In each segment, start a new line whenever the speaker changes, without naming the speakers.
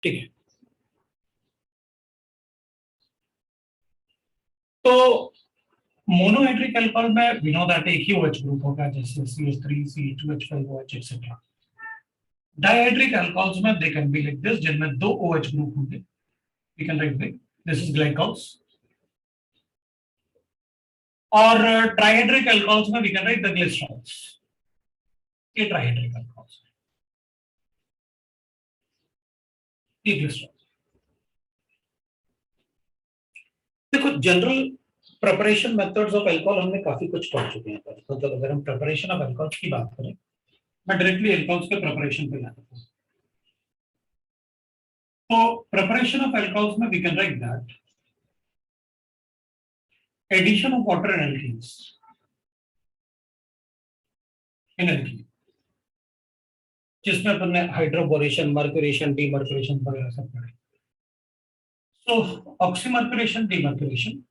ठीक है। तो मोनोहाइड्रिक अल्कोहल में वी नो दैट एक ही OH ग्रुप होगा, जैसे CH3, CH2H5 OH etcetera. Dihydric alcohols में they can be like this, जिनमें दो OH ग्रुप होंगे। We can write this is glycols. और ट्राइहाइड्रिक अल्कोहल्स में we can write the glycerols. ये ट्राइहाइड्रिक अल्कोहल्स, ये ग्लिसरॉल। देखो, general preparation methods of alcohol हमने काफी कुछ पढ़ चुके हैं, मतलब अगर हम प्रिपरेशन ऑफ अल्कोहल्स की बात करें, मैं डायरेक्टली अल्कोहल्स के प्रिपरेशन पे जाता हूं। तो प्रिपरेशन ऑफ अल्कोहल्स में we can write that addition of water and alkenes in alkene, जिसमें अपन ने हाइड्रोबोरेशन, मर्क्यूरेशन, डीमर्क्यूरेशन वगैरह सब पढ़े। तो oxymercuration, demercuration,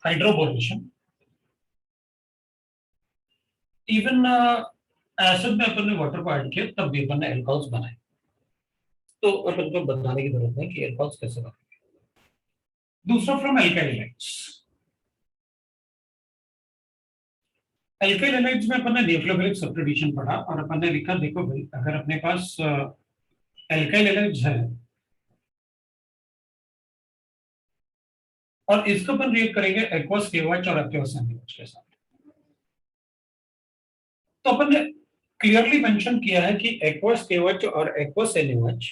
hydroboration, even acid में अपन ने वाटर को ऐड किया, तब भी अपन ने अल्कोहल्स बनाए। तो अपन को बताने की जरूरत है कि अल्कोहल्स कैसे बनाए। दूसरा, from alkyl halides. Alkyl halides में अपन ने न्यूक्लियोफिलिक सब्स्टिट्यूशन पढ़ा, और अपन ने लिखा, देखो भाई, अगर अपने पास एल्काइल हैलाइड्स है और इसको अपन रिएक्ट करेंगे एक्वस KOH और एक्वस NaOH के साथ, तो अपन ने क्लियरली मेंशन किया है कि एक्वस KOH और aqueous NaOH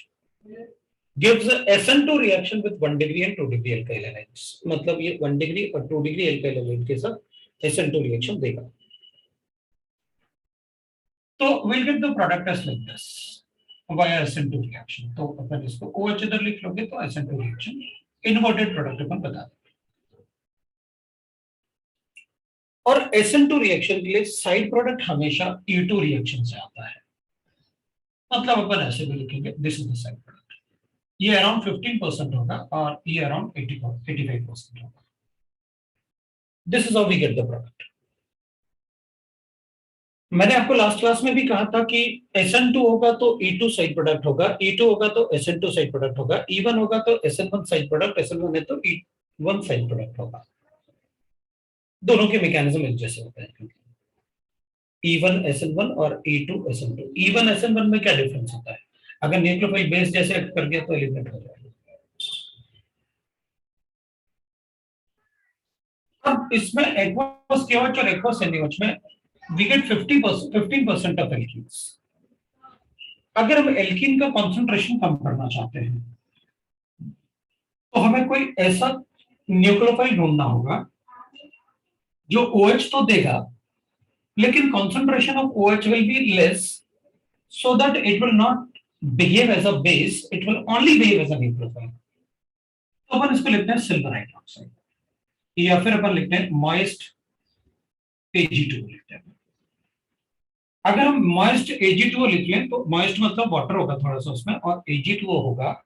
gives SN2 reaction with 1 degree and 2 degree alkyl halides। मतलब ये 1 डिग्री और 2 डिग्री alkyl halide के साथ SN2 रिएक्शन देगा। तो we'll get the product as like this via SN2 reaction। तो अपन इसको OH इधर लिख लोगे तो SN2 रिएक्शन, इन्वर्टेड प्रोडक्ट अपन बता देंगे। और SN2 रिएक्शन के लिए साइड प्रोडक्ट हमेशा E2 रिएक्शन से आता है। मतलब अपन ऐसे भी लिखेंगे, this is the side product. ये अराउंड 15% होगा और ये अराउंड 85% होगा। This is how we get the product. मैंने आपको लास्ट क्लास में भी कहा था कि SN2 होगा तो E2 साइड प्रोडक्ट होगा, E2 होगा तो SN2 साइड प्रोडक्ट होगा, E1 होगा तो SN1 साइड प्रोडक्ट, SN1 है तो E1 साइड प्रोडक्ट होगा। दोनों के मैकेनिज्म एक जैसे होते हैं, E1 SN1 और E2 SN2। E1 SN1 में क्या डिफरेंस होता है? अगर न्यूक्लियोफाइल बेस जैसे एक्ट कर गया तो एलिमिनेट हो जाएगा। अब इसमें एक्वस KOH और एक्वस NaOH में वी गेट 15% ऑफ एल्कीन्स। अगर हम एल्कीन का कॉन्सेंट्रेशन कम करना चाहते हैं तो हमें कोई ऐसा न्यूक्लियोफाइल ढूंढना होगा जो OH तो देगा, लेकिन concentration of OH will be less, so that it will not behave as a base, it will only behave as a nucleophile। तो अपन इसको लिखते हैं सिल्वर हाइड्रोक्साइड, या फिर अपन लिखते हैं मॉइस्ट Ag2 लिखते हैं। अगर हम मॉइस्ट Ag2 लिख लें तो मॉइस्ट मतलब वाटर होगा थोड़ा सा उसमें, और Ag2 होगा,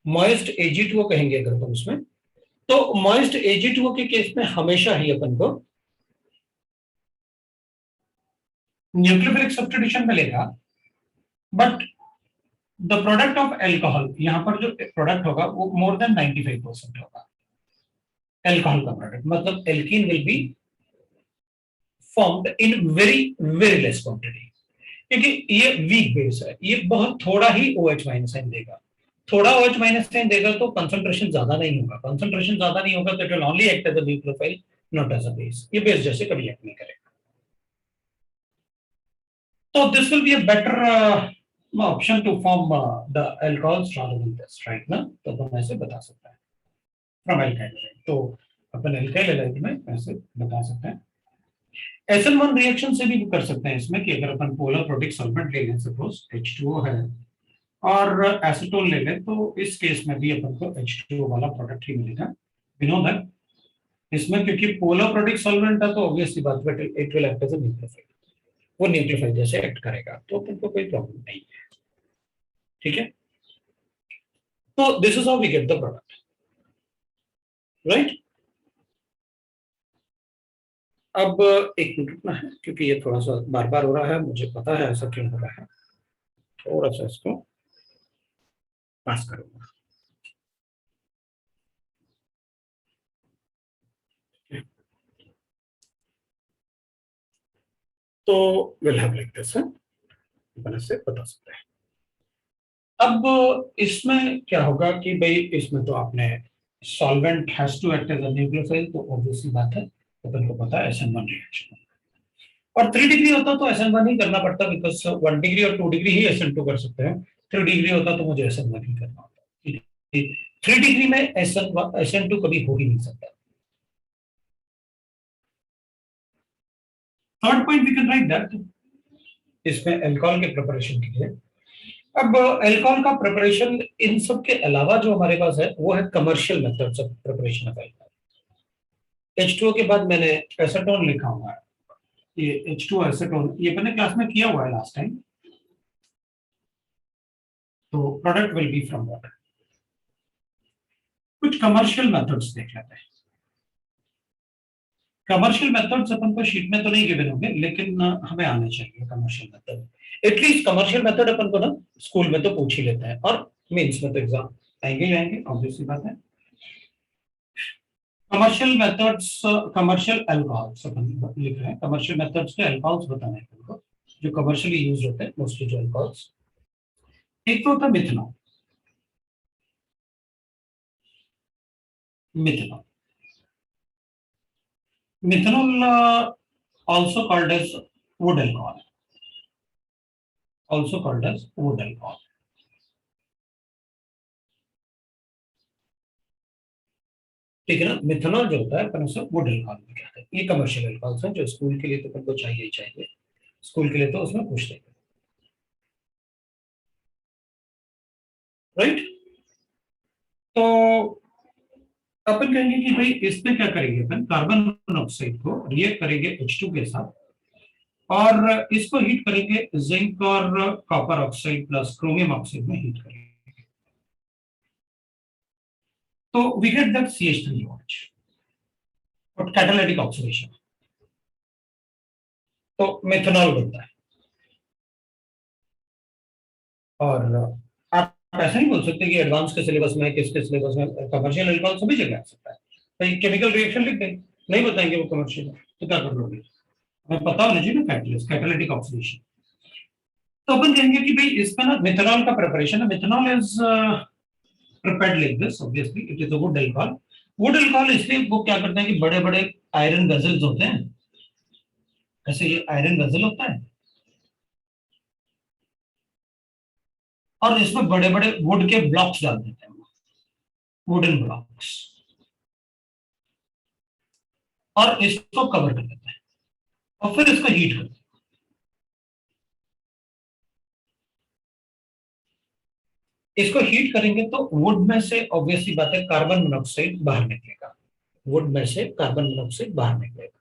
मॉइस्ट Ag2 कहेंगे अगर अपन उसमें, तो मॉइस्ट Ag2 के केस में हमेशा ही अपन को न्यूक्लियोफिलिक सब्स्टिट्यूशन मिलेगा, but the product of alcohol, यहां पर जो प्रोडक्ट होगा वो मोर देन 95% होगा। एल्कोहल का प्रोडक्ट मतलब alkene will be formed in very very less quantity, क्योंकि ये वीक बेस है, ये बहुत थोड़ा ही OH माइनस साइन देगा। थोड़ा OH माइनस साइन देगा तो कंसंट्रेशन ज्यादा नहीं होगा, कंसंट्रेशन ज्यादा नहीं होगा तो it will only act as a nucleophile, not as a base. ये बेस जैसे कभी एक्ट नहीं करेगा। तो this will be a better option to form the alcohols rather than this, right ना? तो अपन ऐसे बता सकते हैं फ्रॉम एल्काइल हैलाइड। तो अपन एल्काइल हैलाइड में ऐसे बता सकते हैं। SN1 रिएक्शन से भी कर सकते हैं इसमें, कि अगर अपन पोलर प्रोटिक सॉल्वेंट ले लें, सपोज H2O है और एसीटोन ले लें, तो इस केस में भी अपन को H2O वाला प्रोडक्ट ही मिलेगा। वी नो दैट इसमें क्योंकि पोलर प्रोटिक सॉल्वेंट है तो ऑब्वियसली बात है it will act as a nucleophile, वो न्यूक्लियोफाइल जैसे एक्ट करेगा, तो अपन को कोई प्रॉब्लम नहीं है। ठीक है, तो this is how we get the product, right? अब एक मिनट रुकना है क्योंकि ये थोड़ा सा बार बार हो रहा है, मुझे पता है ऐसा क्यों हो रहा है। थोड़ा सा इसको पास करूंगा। तो विल हैव लाइक दिस है, अपन इससे बता सकते हैं। अब इसमें क्या होगा कि भाई इसमें तो आपने solvent has to act as a nucleophile, तो ऑब्वियसली बात है, अपन को पता है SN1 रिएक्शन। और 3 डिग्री होता तो SN1 ही करना पड़ता, बिकॉज 1 डिग्री और 2 डिग्री ही SN2 कर सकते हैं। 3 डिग्री होता तो मुझे SN1 ही करना होता। 3 डिग्री में SN2 कभी हो ही नहीं सकता। Third point we can write that इसमें अल्कोहल के प्रिपरेशन के लिए। अब अल्कोहल का प्रिपरेशन इन सब के अलावा जो हमारे पास है वो है commercial methods of preparation of alcohol. H2O के बाद मैंने एसीटोन लिखा हुआ है, ये H2O एसीटोन, ये मैंने क्लास में किया हुआ है लास्ट टाइम। तो product will be from water. कुछ कमर्शियल मेथड्स देख लेते हैं। कमर्शियल मेथड्स अपन को शीट में तो नहीं गिवन होंगे, लेकिन हमें आने चाहिए commercial method. At least commercial method अपन को ना स्कूल में तो पूछ ही लेते हैं, और मेंस में तो एग्जाम आएंगे ही आएंगे, ऑब्वियसली बात है। कमर्शियल मेथड्स, कमर्शियल अल्कोहल्स अपन लिख रहे हैं, कमर्शियल मेथड्स के अल्कोहल्स बताने हैं अपन को जो कमर्शियली यूज होते हैं, मोस्टली जो अल्कोहल्स। एक तो होता है methanol. Methanol, methanol also called as wood alcohol, also called as wood alcohol। ठीक है ना, मिथनॉल जो होता है अपन उसे वुड अल्कोहल में कहते हैं। ये कमर्शियल अल्कोहल्स हैं जो स्कूल के लिए तो अपन को चाहिए ही चाहिए, स्कूल के लिए तो उसमें पूछते हैं, राइट। तो अपन कहेंगे कि भाई इसमें क्या करेंगे, अपन कार्बन मोनोऑक्साइड को रिएक्ट करेंगे H2 के साथ, और इसको हीट करेंगे जिंक और copper oxide plus chromium oxide में हीट करेंगे, तो वी गेट दैट CH3OH और कैटालिटिक ऑक्सीडेशन, तो मेथनॉल बनता है। और आप ऐसा नहीं बोल सकते कि एडवांस के सिलेबस में, किसके सिलेबस में कमर्शियल अल्कोहल सभी जगह आ सकता है। भाई केमिकल रिएक्शन लिख दें, नहीं बताएंगे वो कमर्शियल, तो क्या कर लोगे, हमें पता होना चाहिए ना कैटलिस्ट, कैटालिटिक ऑक्सीडेशन। तो अपन कहेंगे कि भाई इसका ना मेथनॉल का प्रिपरेशन है, methanol is prepared like this, obviously it is a would alcohol. Would alcohol इसलिए वो क्या करते हैं कि बड़े बड़े आयरन वेसल्स होते हैं, जैसे ये आयरन वेसल होता है, और इसमें बड़े बड़े वुड के ब्लॉक्स डाल देते हैं, वुडन ब्लॉक्स, और इसको कवर कर देते हैं, और फिर इसको हीट करते हैं। इसको हीट करेंगे तो वुड में से ऑब्वियसली बात है कार्बन मोनोऑक्साइड बाहर निकलेगा, वुड में से कार्बन मोनोऑक्साइड बाहर निकलेगा,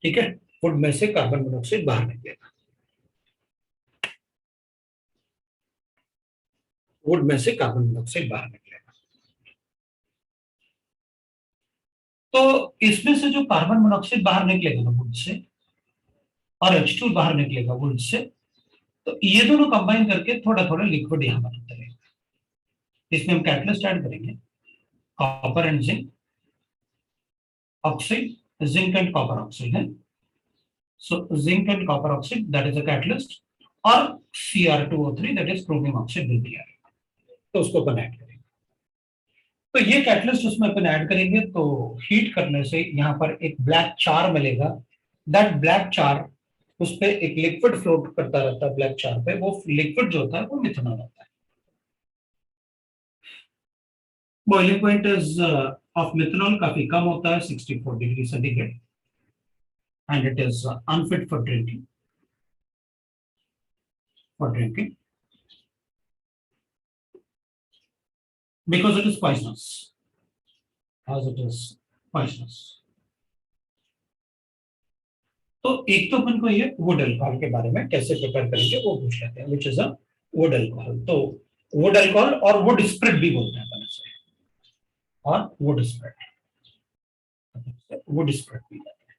ठीक है, वुड में से कार्बन मोनोऑक्साइड बाहर निकलेगा, वुड में से कार्बन मोनोऑक्साइड बाहर निकलेगा। तो इसमें से जो कार्बन मोनोऑक्साइड बाहर निकलेगा ना वुड से, और H2 बाहर निकलेगा वुड से, तो ये दोनों कंबाइन करके थोड़ा थोड़ा लिक्विड यहां बनाते रहेगा। इसमें हम कैटलिस्ट ऐड करेंगे, copper and zinc oxide, zinc and copper oxide है, so zinc and copper oxide that is a catalyst, और Cr2O3 that is chromium oxide will be added, तो उसको अपन ऐड करेंगे। तो ये कैटलिस्ट उसमें अपन ऐड करेंगे, तो हीट करने से यहाँ पर एक ब्लैक चार मिलेगा, दैट ब्लैक चार उस पे एक लिक्विड फ्लोट करता रहता है, ब्लैक चार पे, वो लिक्विड जो होता है वो मिथनॉल होता है। Boiling point is of methanol काफी कम होता है, 64 degree centigrade, and it is unfit for drinking, for drinking because it is poisonous, as it is poisonous। तो एक तो अपन को ये वुड अल्कोहल के बारे में कैसे प्रिपेयर करेंगे वो पूछ लेते हैं, which is a would alcohol. तो वुड अल्कोहल और वुड स्प्रेड भी बोलते हैं अपन इसे, और वुड स्प्रेड, वुड स्प्रेड भी कहते हैं,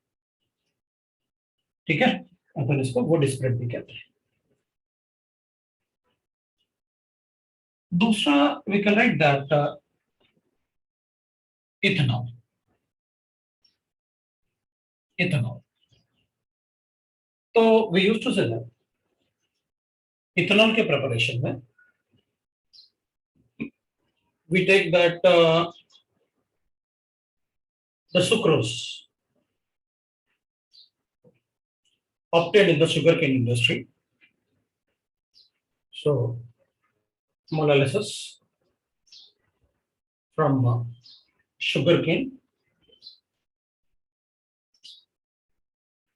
ठीक है, अपन इसको वुड स्प्रेड भी कहते हैं। दूसरा we can write that ethanol ethanol तो we used to say that ethanol के प्रिपरेशन में we take that the sucrose obtained in the sugarcane industry. So molasses from sugarcane,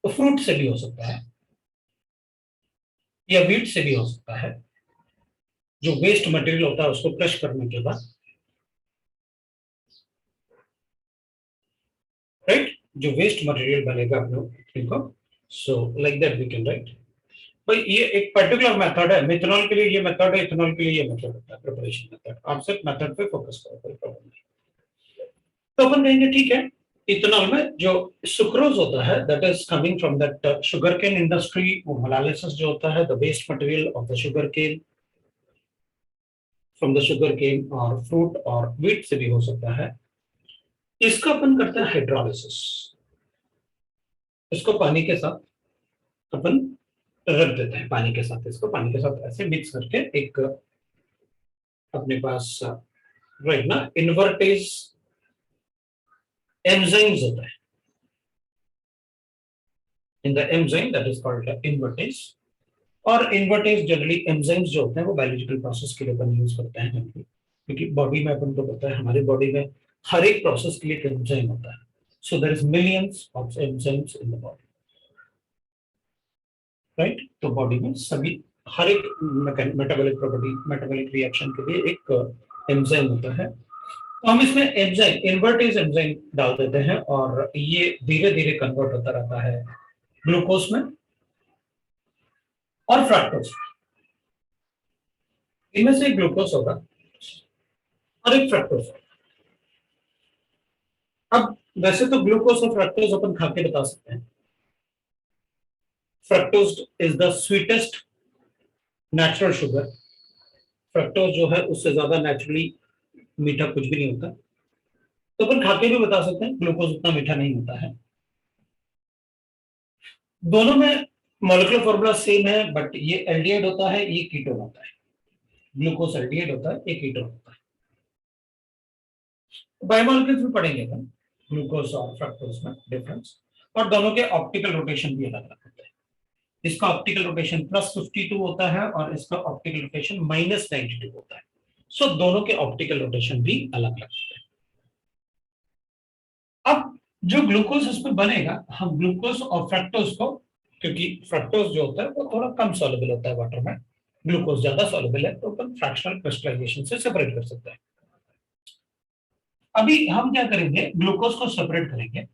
तो फ्रूट से भी हो सकता है या वीट से भी हो सकता है. जो वेस्ट मटेरियल होता है उसको क्रश करने के बाद, राइट, जो वेस्ट मटेरियल बनेगा अपने को, so like that we can write. भाई ये एक पर्टिकुलर मेथड है, मिथेनॉल के लिए ये मेथड है, इथेनॉल के लिए ये मेथड होता है, प्रिपरेशन मेथड. आप सिर्फ मेथड पे फोकस करो, कोई प्रॉब्लम नहीं. तो अपन कहेंगे ठीक है, इथेनॉल में जो सुक्रोज होता है that is coming from that sugar cane industry. वो मोलालिसिस जो होता है the waste material of the sugar cane, from the sugar cane और फ्रूट और व्हीट से भी हो सकता है. इसका अपन करते हैं हाइड्रोलिसिस. इसको पानी के साथ अपन रख देते हैं, पानी के साथ, इसको पानी के साथ ऐसे मिक्स करके एक अपने पास राइट ना इन्वर्टेज एंजाइम्स होता है. In the enzyme that is called invertase. और इन्वर्टेज जनरली एंजाइम्स जो होते हैं वो बायोलॉजिकल प्रोसेस के लिए अपन यूज करते हैं, क्योंकि बॉडी में अपन को पता है हमारी बॉडी में हर एक प्रोसेस के लिए एक एंजाइम होता है. So there is millions of enzymes in the body, right. तो बॉडी में सभी हर एक मेटाबॉलिक प्रॉपर्टी, मेटाबॉलिक रिएक्शन के लिए एक एंजाइम होता है. तो हम इसमें एंजाइम, इन्वर्टेज एंजाइम डाल देते हैं और ये धीरे धीरे कन्वर्ट होता रहता है ग्लूकोज में और फ्रक्टोज. इनमें से एक ग्लूकोज होगा और एक फ्रक्टोज होगा. अब वैसे तो ग्लूकोज और फ्रक्टोज अपन खा के बता सकते हैं. Fructose is the sweetest natural sugar. Fructose जो है उससे ज्यादा नेचुरली मीठा कुछ भी नहीं होता. तो अपन खा के भी बता सकते हैं ग्लूकोज उतना मीठा नहीं होता है. दोनों में मॉलिक्यूलर फॉर्मूला सेम है, बट ये एल्डिहाइड होता है, ये कीटोन होता है. ग्लूकोज एल्डिहाइड होता है, ये कीटोन होता है. बायोमॉलिक्यूल्स में पढ़ेंगे अपन ग्लूकोज और फ्रक्टोज में डिफरेंस. और दोनों के ऑप्टिकल रोटेशन भी अलग अलग होते हैं. इसका ऑप्टिकल रोटेशन +52 होता है और इसका ऑप्टिकल रोटेशन -92 होता है. सो दोनों के ऑप्टिकल रोटेशन भी अलग अलग होते हैं. अब जो ग्लूकोज इसमें बनेगा, हम ग्लूकोज और फ्रक्टोज को, क्योंकि फ्रक्टोज जो होता है वो थोड़ा कम सॉल्युबल होता है वाटर में, ग्लूकोज ज्यादा सॉल्युबल है, तो अपन फ्रैक्शनल क्रिस्टलाइजेशन से सेपरेट कर सकते हैं. अभी हम क्या करेंगे, ग्लूकोज को सेपरेट करेंगे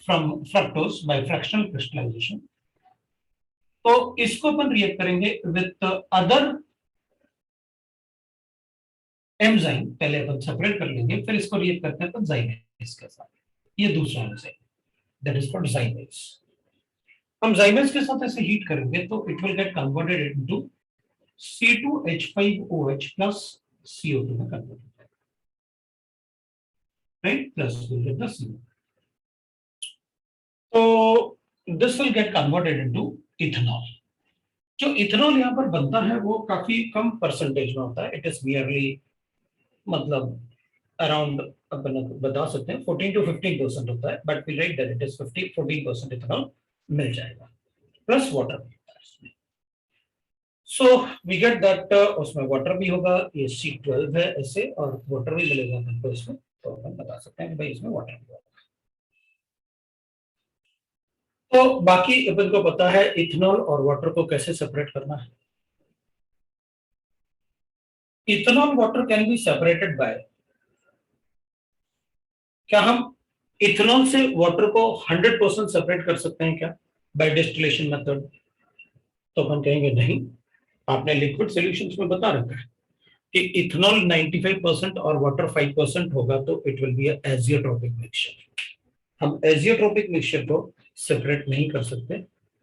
from fructose by fractional crystallisation. तो इसको अपन रिएक्ट करेंगे विद अदर एंजाइम. पहले अपन सेपरेट कर लेंगे, फिर इसको रिएक्ट करते हैं अपन ज़ाइमेज के साथ. ये दूसरा एंजाइम दैट इज कॉल्ड ज़ाइमेज. हम ज़ाइमेज के साथ ऐसे हीट करेंगे तो it will get converted into C2H5OH plus CO2 में कन्वर्ट हो जाएगा, right. Plus will get the CO. तो this will get converted into ethanol. जो इथेनॉल यहाँ पर बनता है वो काफी कम परसेंटेज में होता है. इट इज नियरली, मतलब अराउंड अपन बता सकते हैं 14 to 15% होता है, but we write that it is 14% ethanol मिल जाएगा, plus water. So we get that उसमें वाटर भी होगा, ये C12 है ऐसे, और वाटर भी मिलेगा हमको इसमें. तो अपन बता सकते हैं भाई इसमें वाटर भी होगा. तो बाकी अपन को पता है इथेनॉल और वाटर को कैसे सेपरेट करना है. Ethanol water can be separated by, क्या हम इथेनॉल से वाटर को 100% सेपरेट कर सकते हैं क्या बाय डिस्टिलेशन मेथड? तो हम कहेंगे नहीं. आपने लिक्विड सॉल्यूशंस में बता रखा है कि इथेनॉल 95% और वाटर 5% होगा, तो इट विल बी एजियोट्रोपिक मिक्सचर. हम एजियोट्रोपिक मिक्सचर को सेपरेट नहीं कर सकते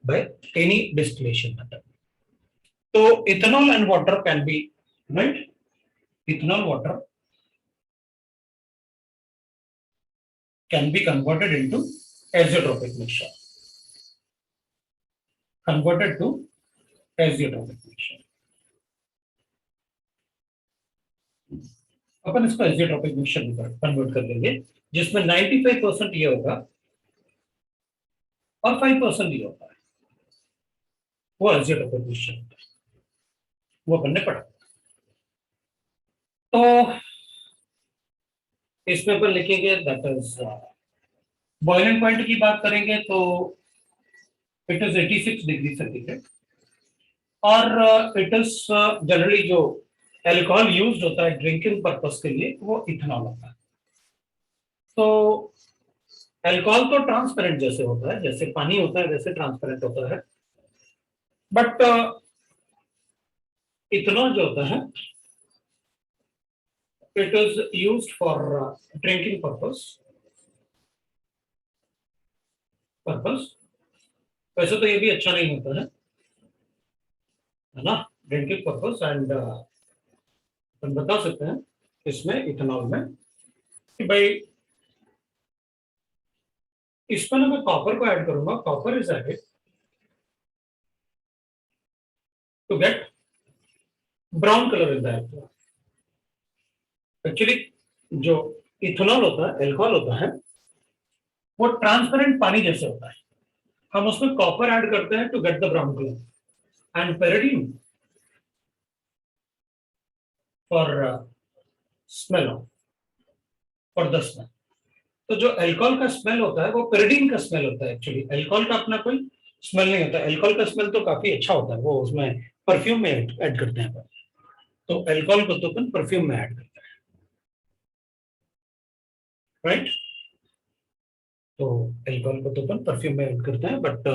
बाय एनी डिस्टिलेशन मेथड. तो ethanol and water can be right ethanol water can be converted into azeotropic mixture. Converted to azeotropic mixture. अपन इसको azeotropic mixture में कन्वर्ट कर देंगे, जिसमें 95% ये होगा और 5% ये होता है, वो azeotropic mixture होता है, वो अपन ने पढ़ा। तो इसमें अपन लिखेंगे दैट इज बॉइलिंग पॉइंट की बात करेंगे तो इट इज 86 डिग्री सेंटीग्रेड, और इट इज जनरली जो अल्कोहल यूज होता है ड्रिंकिंग पर्पस के लिए वो इथेनॉल होता है। तो अल्कोहल तो ट्रांसपेरेंट जैसे होता है, जैसे पानी होता है वैसे ट्रांसपेरेंट होता है, बट इथेनॉल जो होता है it is used for drinking purpose. वैसे तो ये भी अच्छा नहीं होता है ना, ड्रिंकिंग पर्पस। एंड हम बता सकते हैं इसमें इथेनॉल में कि भाई इसमें ना मैं कॉपर को ऐड करूंगा, copper is added to get brown colour in that. Actually जो इथेनॉल होता है, अल्कोहल होता है, वो ट्रांसपेरेंट पानी जैसे होता है, हम उसमें कॉपर ऐड करते हैं to get the brown colour, and pyridine for smell of for the smell. तो जो अल्कोहल का स्मेल होता है वो पेरिडीन का स्मेल होता है। एक्चुअली अल्कोहल का अपना कोई स्मेल नहीं होता, अल्कोहल का स्मेल तो काफी अच्छा होता है, वो उसमें परफ्यूम में ऐड करते हैं। तो अल्कोहल को तो अपन परफ्यूम में ऐड करते हैं, राइट। तो अल्कोहल को तो अपन परफ्यूम में ऐड करते हैं, बट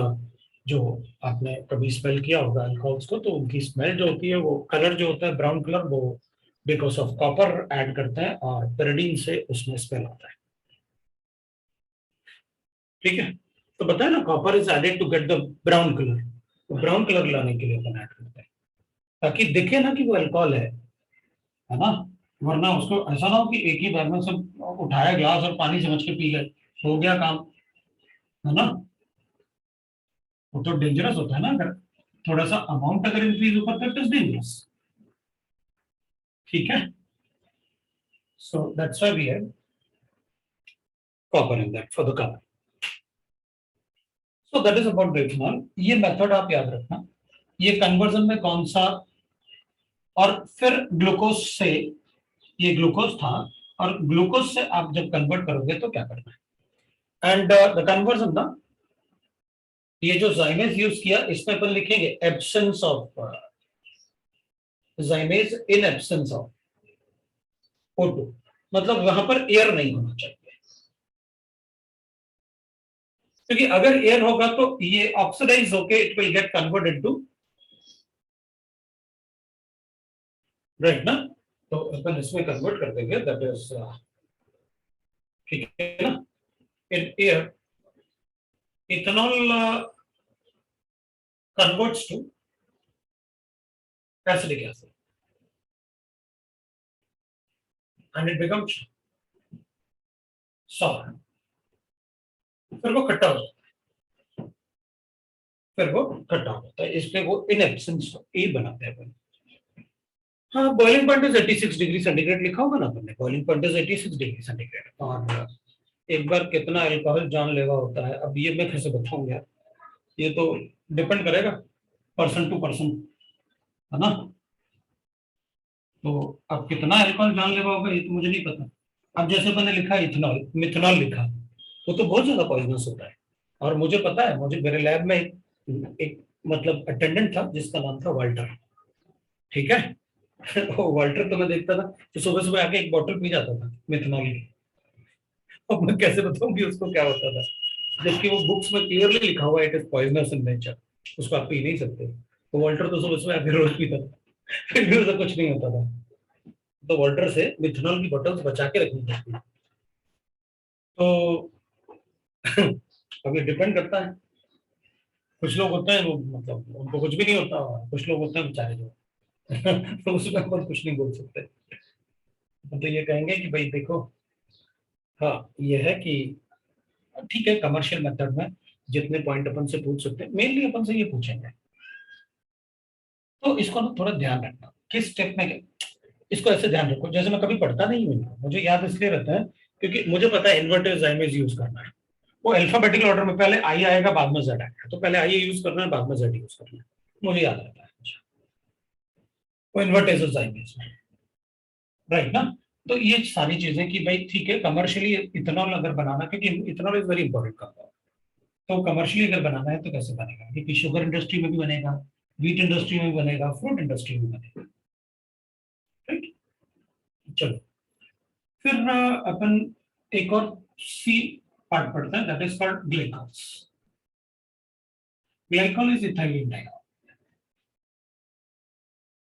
जो आपने कभी स्मेल किया होगा अल्कोहल्स को, तो उनकी स्मेल जो होती है, वो कलर जो होता है ब्राउन कलर, वो बिकॉज ऑफ कॉपर ऐड करते हैं, और पेरिडीन से उसमें स्मेल आता है। ठीक है, तो बताया ना, copper is added to get the brown colour. तो ब्राउन कलर लाने के लिए अपन ऐड करते हैं, ताकि दिखे ना कि वो अल्कोहल है ना। वरना उसको ऐसा ना हो कि एक ही बार में सब उठाया ग्लास और पानी समझ के पी गए, हो गया काम, है ना। वो तो डेंजरस होता है ना, अगर थोड़ा सा अमाउंट अगर इंक्रीज होगा तो इट इज डेंजरस। ठीक है, so that's why we have copper in that for the colour. So that is about ethanol. ये मेथड आप याद रखना, ये कन्वर्जन में कौन सा, और फिर ग्लूकोज से, ये ग्लूकोज था, और ग्लूकोज से आप जब कन्वर्ट करोगे तो क्या करना है। एंड द कन्वर्जन ना, ये जो जाइमेज यूज किया इसमें अपन लिखेंगे absence of जाइमेज in absence of O2, मतलब वहां पर एयर नहीं होना चाहिए, क्योंकि अगर एयर होगा तो ये ऑक्सीडाइज होके it will get converted to, right ना। तो अपन इसमें कन्वर्ट कर देंगे, दैट इज ठीक है ना। In air ethanol converts to acidic acid and it becomes salt, फिर वो खट्टा हो जाता है, फिर वो खट्टा हो जाता है, इसलिए वो इन एब्सेंस ए बनाते हैं अपन। हाँ, boiling point is 86 degree centigrade लिखा होगा ना अपन ने, boiling point is 86 degree centigrade. और एक बार कितना अल्कोहल जानलेवा होता है, अब ये मैं कैसे बताऊंगा, ये तो डिपेंड करेगा पर्सन टू पर्सन, है ना। तो अब कितना अल्कोहल जानलेवा होगा ये तो मुझे नहीं पता। अब जैसे मैंने लिखा इथेनॉल, मिथेनॉल लिखा, वो तो बहुत ज्यादा पॉइजनस होता है। और मुझे पता है, मुझे मेरे लैब में एक मतलब अटेंडेंट था जिसका नाम था वाल्टर, ठीक है। वो वाल्टर तो मैं देखता था तो सुबह सुबह आके एक बोतल पी जाता था मिथेनॉल की। अब मैं कैसे बताऊं कि उसको क्या होता था, जबकि वो बुक्स में क्लियरली लिखा हुआ है it is poisonous in nature, उसको आप पी नहीं सकते। तो वाल्टर तो सुबह सुबह आके रोज पीता था, फिर भी उसे कुछ नहीं होता था। तो वाल्टर से मिथेनॉल की बोतल्स बचा के रखनी पड़ती है। तो अब ये डिपेंड करता है, कुछ लोग होते हैं वो मतलब उनको कुछ भी नहीं होता, कुछ लोग होते हैं बेचारे जो तो उसमें अपन कुछ नहीं बोल सकते। तो ये कहेंगे कि भाई देखो, हाँ ये है कि ठीक है, कमर्शियल मेथड में जितने पॉइंट अपन से पूछ सकते हैं मेनली अपन से ये पूछेंगे। तो इसको ना थोड़ा ध्यान रखना किस स्टेप में इसको ऐसे ध्यान रखो जैसे मैं कभी पढ़ता नहीं हूँ, मुझे याद इसलिए रहता है क्योंकि मुझे पता है इन्वर्टेड जाइमेज यूज करना है। वो अल्फाबेटिकल ऑर्डर में पहले आई आएगा बाद में जेड आएगा, तो पहले आई यूज करना है बाद में जेड यूज करना है, मुझे याद रहता है। वो इन्वर्टेड जाइमेज में, राइट ना। तो ये सारी चीजें कि भाई ठीक है कमर्शियली इथेनॉल अगर बनाना, क्योंकि ethanol is very important compound, तो कमर्शियली अगर बनाना है तो कैसे बनेगा, क्योंकि शुगर इंडस्ट्री में भी बनेगा, व्हीट इंडस्ट्री में भी बनेगा, फ्रूट इंडस्ट्री में बनेगा, राइट। चलो फिर अपन एक और सी पार्ट पढ़ते हैं, that is called glycols. Glycol is ethylene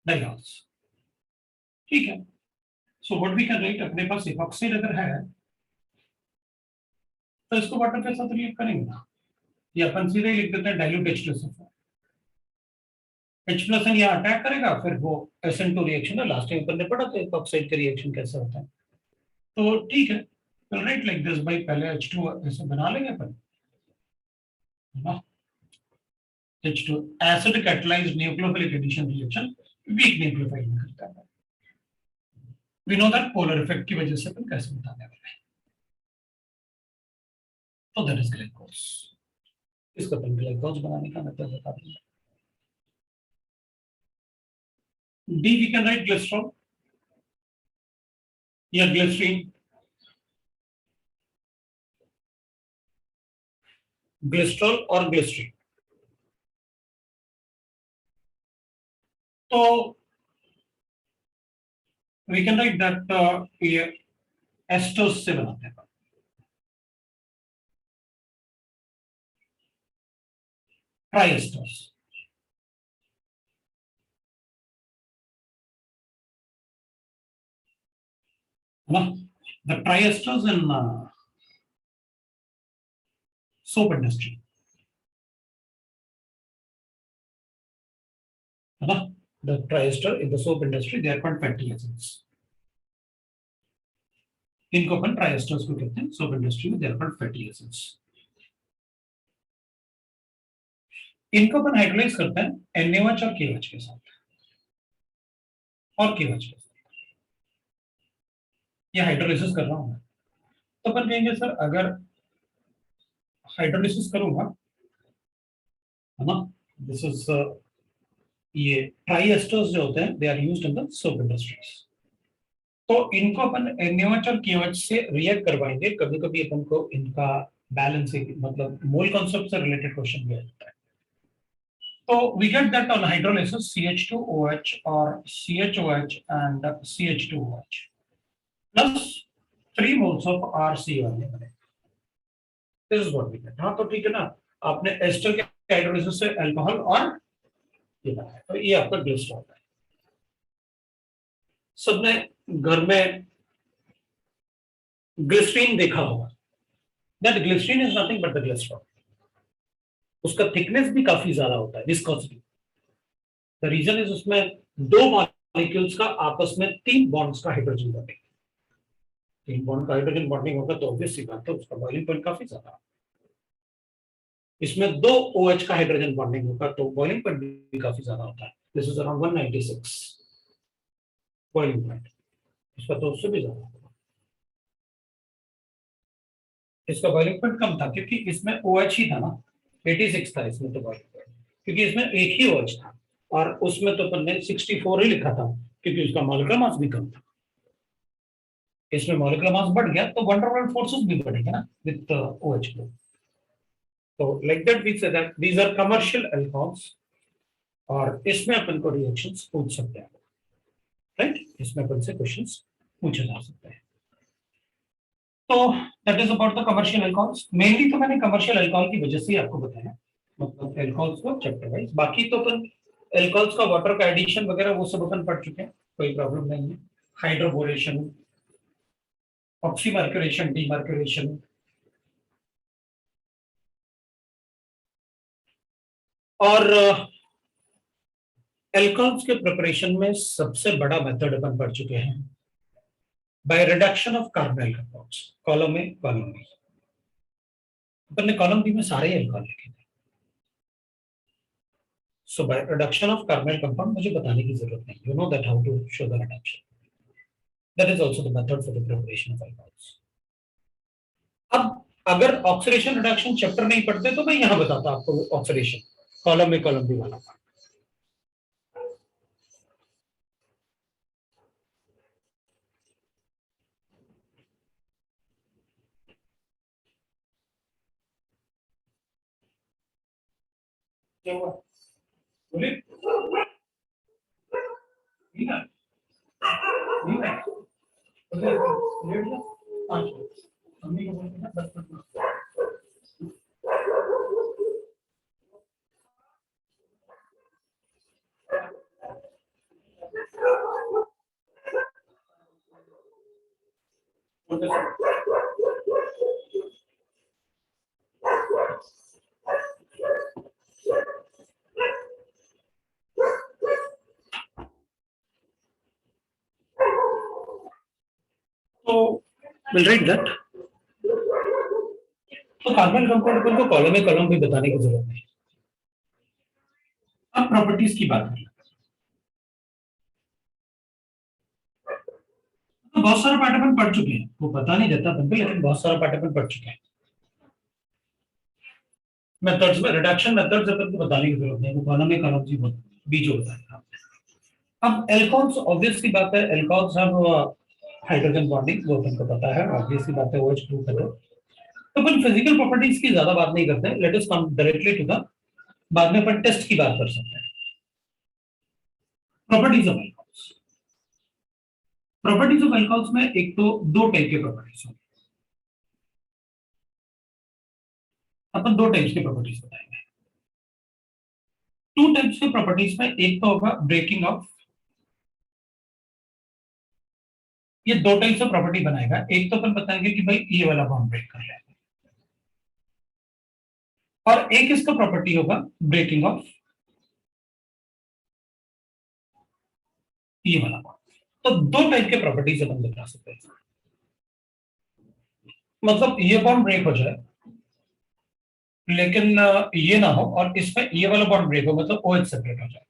diols, ठीक है। So what we can write, अपने पास इपॉक्साइड अगर है तो इसको वाटर के साथ रिएक्ट करेंगे ना, या अपन सीधे ही लिख देते हैं डाइल्यूट H2SO4। H प्लस एन यहाँ अटैक करेगा, फिर वो SN2 रिएक्शन है, लास्ट टाइम अपन ने पढ़ा था इपॉक्साइड का रिएक्शन कैसे होता है। तो ठीक है, राइट लाइक दिस भाई, पहले H2 ऐसे बना लेंगे अपन, है ना। H2 acid catalysed nucleophilic addition reaction weak nucleophile में करता है। We know that polar effect की वजह से अपन कैसे बताने वाले हैं। तो दैट इज ग्लाइकोल्स। इसको अपन ग्लाइकोल्स बनाने का मेथड बता देंगे। D we can write glycerol या ग्लिसरीन, ग्लिस्ट्रॉल और ग्लिसरीन। तो वी कैन राइट दैट ये एस्टर्स से बनाते हैं, ट्राई एस्टर्स, है ना। The tri esters in soap industry, है ना। The tri ester in the soap industry they are called fatty acids. इनको अपन ट्राई एस्टर्स को कहते हैं, सोप इंडस्ट्री में they are called fatty acids. इनको अपन हाइड्रोलाइज करते हैं NaOH और KOH के साथ, और KOH के साथ ये हाइड्रोलाइसिस कर रहा हूं मैं। तो अपन कहेंगे सर अगर हाइड्रोलाइसिस करूंगा, है ना, दिस इज ये ट्राई एस्टर्स जो होते हैं they are used in the soap industries. तो इनको अपन NaOH और KOH से रिएक्ट करवाएंगे, कभी कभी अपन को इनका बैलेंस मतलब मोल कॉन्सेप्ट से रिलेटेड क्वेश्चन भी आ जाता है। तो we get that on hydrolysis CH2OH or CHOH and CH2OH plus 3 moles of RCO बने। This is what we get। हाँ तो ठीक है ना, आपने एस्टर के हाइड्रोलिसिस से अल्कोहल और ये बनाया, तो ये आपका ग्लिसरॉल है। सबने घर में ग्लिसरीन देखा होगा, that glycerine is nothing but the glycerol. उसका थिकनेस भी काफी ज्यादा होता है, विस्कोसिटी। द रीजन इज उसमें दो मॉलिक्यूल्स का आपस में 3 बॉन्ड्स का हाइड्रोजन बॉन्डिंग, 3 बॉन्ड का हाइड्रोजन बॉन्डिंग होगा तो ऑब्वियस सी बात है उसका बॉइलिंग पॉइंट काफी ज्यादा। इसमें 2 OH का हाइड्रोजन बॉन्डिंग होगा तो बॉइलिंग पॉइंट भी काफी ज्यादा होता है। This is around 196 boiling point, इसका तो उससे भी ज्यादा होगा। इसका बॉइलिंग पॉइंट कम था क्योंकि इसमें OH ही था ना, 86 था इसमें तो बॉइलिंग पॉइंट, क्योंकि इसमें एक ही OH था और उसमें तो अपन ने 64 ही लिखा था क्योंकि उसका मॉलिक्यूलर मास भी कम था। इसमें मॉलिक्यूलर मास बढ़ गया तो वंडर वर्ल्ड फोर्सेस भी बढ़ेंगे ना विद OH ग्रुप। तो like that we say that these are commercial alcohols और इसमें अपन को रिएक्शंस पूछ सकते हैं, राइट। इसमें अपन से क्वेश्चंस पूछे जा सकते हैं। तो that is about the commercial alcohols. Mainly तो मैंने कमर्शियल अल्कोहल की वजह से ही आपको बताया, मतलब अल्कोहल्स को चैप्टर वाइज। बाकी तो अपन अल्कोहल्स का वाटर का एडिशन वगैरह वो सब अपन पढ़ चुके हैं, कोई प्रॉब्लम नहीं है। हाइड्रोबोरेशन, ऑक्सीमर्क्यूरेशन, डीमर्क्यूरेशन, और अल्कोहल्स के प्रिपरेशन में सबसे बड़ा मेथड अपन पढ़ चुके हैं by reduction of carbonyl compounds, column A column B. अपन ने कॉलम बी में सारे अल्कोहल लिखे थे। So by reduction of carbonyl compound मुझे बताने की जरूरत नहीं, you know that how to show the reduction, that is also the method for the preparation of alcohols. अब अगर ऑक्सीडेशन रिडक्शन चैप्टर नहीं पढ़ते तो मैं यहां बताता आपको ऑक्सीडेशन, कॉलम में कॉलम बी वाला। क्या हुआ बोलिए। ठीक है, ठीक है, लेट जा, 5 मम्मी को बोलना 10 मिनट। तो विल राइट दैट। तो कार्बन कंपाउंड को कॉलम में कॉलम भी बताने की जरूरत नहीं। अब प्रॉपर्टीज की बात करें तो बहुत सारे पार्ट अपन पढ़ चुके हैं, वो पता नहीं रहता तब भी, लेकिन बहुत सारा पार्ट अपन पढ़ चुके हैं। मेथड्स में रिडक्शन मेथड्स अपन को बताने की जरूरत नहीं, वो कॉलम में कॉलम जी बी जो बताएगा। अब एल्कोहल्स ऑब्वियस सी बात है, एल्कोहल्स हैव हाइड्रोजन बॉन्डिंग, वो अपन को पता है, ऑब्वियस सी बात है, OH ग्रुप है। तो अपन फिजिकल प्रॉपर्टीज की ज्यादा बात नहीं करते हैं, let us come directly to the, बाद में अपन टेस्ट की बात कर सकते हैं। Properties of alcohols, properties of alcohols में एक तो दो टाइप के प्रॉपर्टीज होंगे, अपन दो टाइप्स के प्रॉपर्टीज बताएंगे। टू टाइप्स के प्रॉपर्टीज में एक तो होगा ब्रेकिंग ऑफ, ये दो टाइप से प्रॉपर्टी बनाएगा। एक तो अपन बताएंगे कि भाई ये वाला बॉन्ड ब्रेक कर लेगा, और एक इसका प्रॉपर्टी होगा ब्रेकिंग ऑफ ये वाला बॉन्ड। तो दो टाइप के प्रॉपर्टीज अपन बता सकते हैं, मतलब ये बॉन्ड ब्रेक हो जाए लेकिन ये ना हो, और इसमें ये वाला बॉन्ड ब्रेक हो, मतलब OH सेपरेट हो जाए।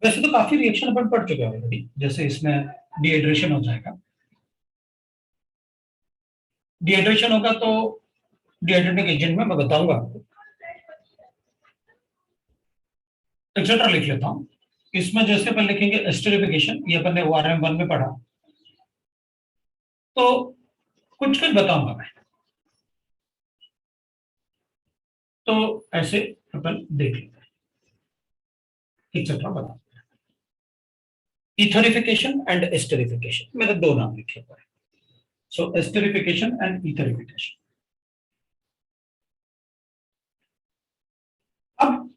वैसे तो काफी रिएक्शन अपन पढ़ चुके हैं ऑलरेडी, जैसे इसमें डिहाइड्रेशन हो जाएगा, डिहाइड्रेशन होगा तो डिहाइड्रेटिंग एजेंट में मैं बताऊंगा आपको, एक्सेट्रा लिख लेता हूं। इसमें जैसे अपन लिखेंगे एस्टरिफिकेशन, ये अपन ने ORM1 में पढ़ा, तो कुछ कुछ बताऊंगा मैं, तो ऐसे अपन देख लेते हैं, एक्सेट्रा बता। इथरिफिकेशन एंड एस्टरिफिकेशन, मैंने दो नाम लिखे हुए हैं, सो एस्टरिफिकेशन एंड इथरिफिकेशन। अब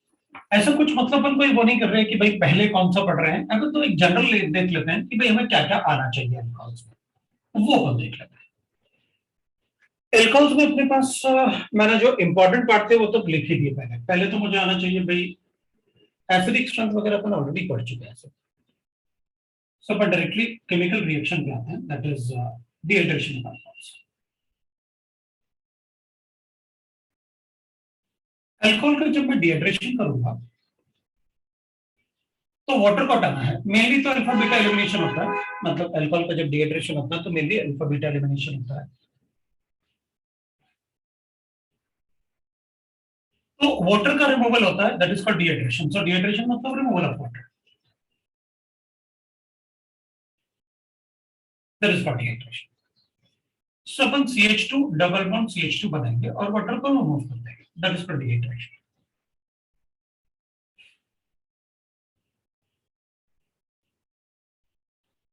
ऐसा कुछ मतलब अपन कोई वो नहीं कर रहे हैं कि भाई पहले कौन सा पढ़ रहे हैं, अगर तो एक जनरल देख लेते हैं कि भाई हमें क्या क्या आना चाहिए एल्कोहल्स में, वो अपन देख लेते हैं। एल्कोहल्स में अपने पास मैंने जो इंपॉर्टेंट पार्ट थे वो तो लिख ही दिए पहले। पहले तो मुझे आना चाहिए भाई एसिडिक स्ट्रेंथ वगैरह अपन ऑलरेडी पढ़ चुके हैं। सो अपन डायरेक्टली केमिकल रिएक्शन पे आते हैं, that is dehydration of alcohols. Alcohol का जब मैं डिहाइड्रेशन करूंगा तो वाटर को हटाना है, मेनली तो अल्फा बीटा एलिमिनेशन होता है, मतलब अल्कोहल का जब डिहाइड्रेशन होता है तो मेनली अल्फा बीटा एलिमिनेशन होता है। तो वाटर का रिमूवल होता है, that is called dehydration. So dehydration मतलब removal of water, that is called dehydration. So अपन CH2 डबल बॉन्ड CH2 बनाएंगे और वाटर को रिमूव कर देंगे, दैट इज कॉल्ड डिहाइड्रेशन।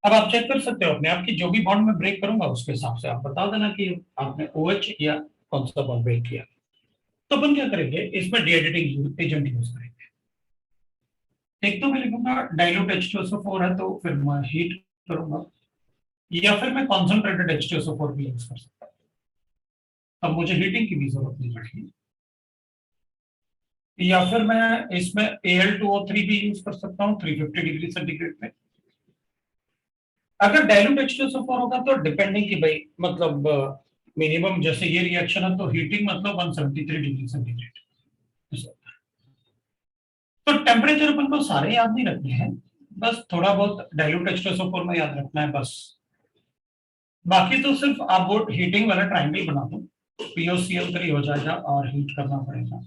अब आप चेक कर सकते हो अपने आप की, जो भी बॉन्ड में ब्रेक करूंगा उसके हिसाब से आप बता देना कि आपने OH या कौन सा बॉन्ड ब्रेक किया। तो अपन क्या करेंगे, इसमें डिहाइड्रेटिंग एजेंट यूज करेंगे। एक तो मैं लिखूंगा डाइल्यूट H2SO4 है तो फिर मैं हीट करूंगा, या फिर मैं कॉन्सेंट्रेटेड H2SO4 भी यूज कर सकता हूँ। अब मुझे हीटिंग की भी जरूरत नहीं पड़ेगी, या फिर मैं इसमें Al2O3 भी यूज कर सकता हूँ 350 डिग्री सेंटीग्रेड पे। अगर डाइल्यूट H2SO4 होगा तो डिपेंडिंग कि भाई मतलब मिनिमम जैसे ये रिएक्शन है तो हीटिंग मतलब 173 डिग्री सेंटीग्रेड। तो टेम्परेचर अपन को सारे याद नहीं रखने हैं, बस थोड़ा बहुत डाइल्यूट H2SO4 में याद रखना है बस। बाकी तो सिर्फ आप वो हीटिंग वाला ट्राइंगल बना दो, POCl3 हो जाएगा और हीट करना पड़ेगा।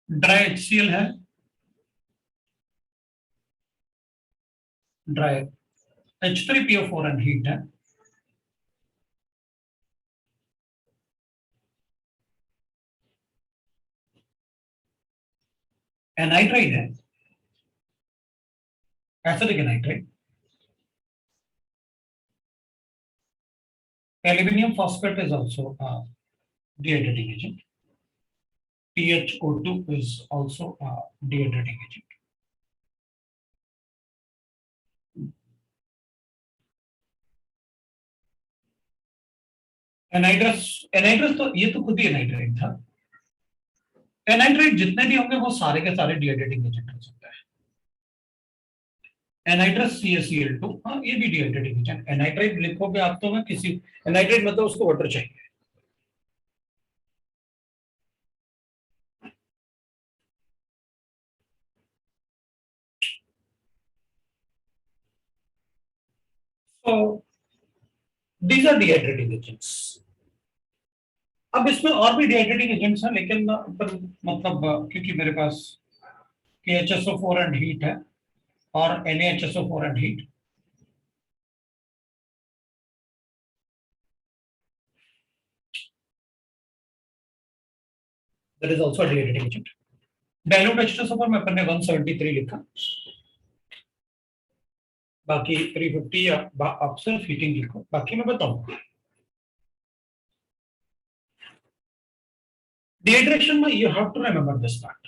ड्राई HCl है, ड्राई H3PO4 एंड हीट है। एनाइड्राइड है, acidic anhydride. Aluminium phosphate is also a dehydrating agent. PHO2 is also a dehydrating agent. एनाइड्रस, एनाइड्रस तो ये तो खुद ही एनाइड्राइड था। एनाइड्राइड जितने भी होंगे वो सारे के सारे डिहाइड्रेटिंग एजेंट हो सकता है। एनाइड्रस CaCl2, हाँ ये भी डिहाइड्रेटिंग एजेंट। एनाइड्राइड लिखोगे आप तो मैं किसी, एनाइड्राइड मतलब उसको वाटर चाहिए। तो दीज आर डिहाइड्रेटिंग एजेंट्स। अब इसमें और भी डिहाइड्रेटिंग एजेंट्स हैं लेकिन मतलब क्योंकि मेरे पास KHSO4 एंड हीट है और NaHSO4 and heat, that is also a dehydrating agent. Dilute H2SO4 में अपन ने 173 लिखा, बाकी 350 या आप सिर्फ हीटिंग लिखो, बाकी मैं बताऊंगा। डिहाइड्रेशन में you have to remember this part.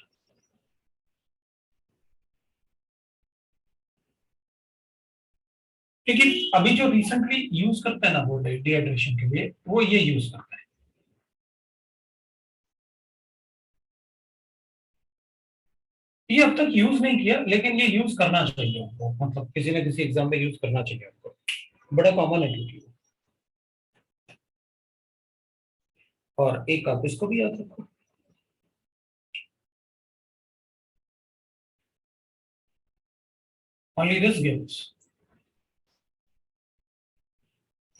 क्योंकि अभी जो रिसेंटली यूज करते हैं ना वो डिहाइड्रेशन के लिए, वो ये यूज करते हैं। ये अब तक यूज नहीं किया लेकिन ये यूज करना चाहिए आपको, मतलब किसी न किसी एग्जाम में यूज करना चाहिए आपको, बड़ा कॉमन है क्योंकि। और एक आप इसको भी याद रखो, only this gives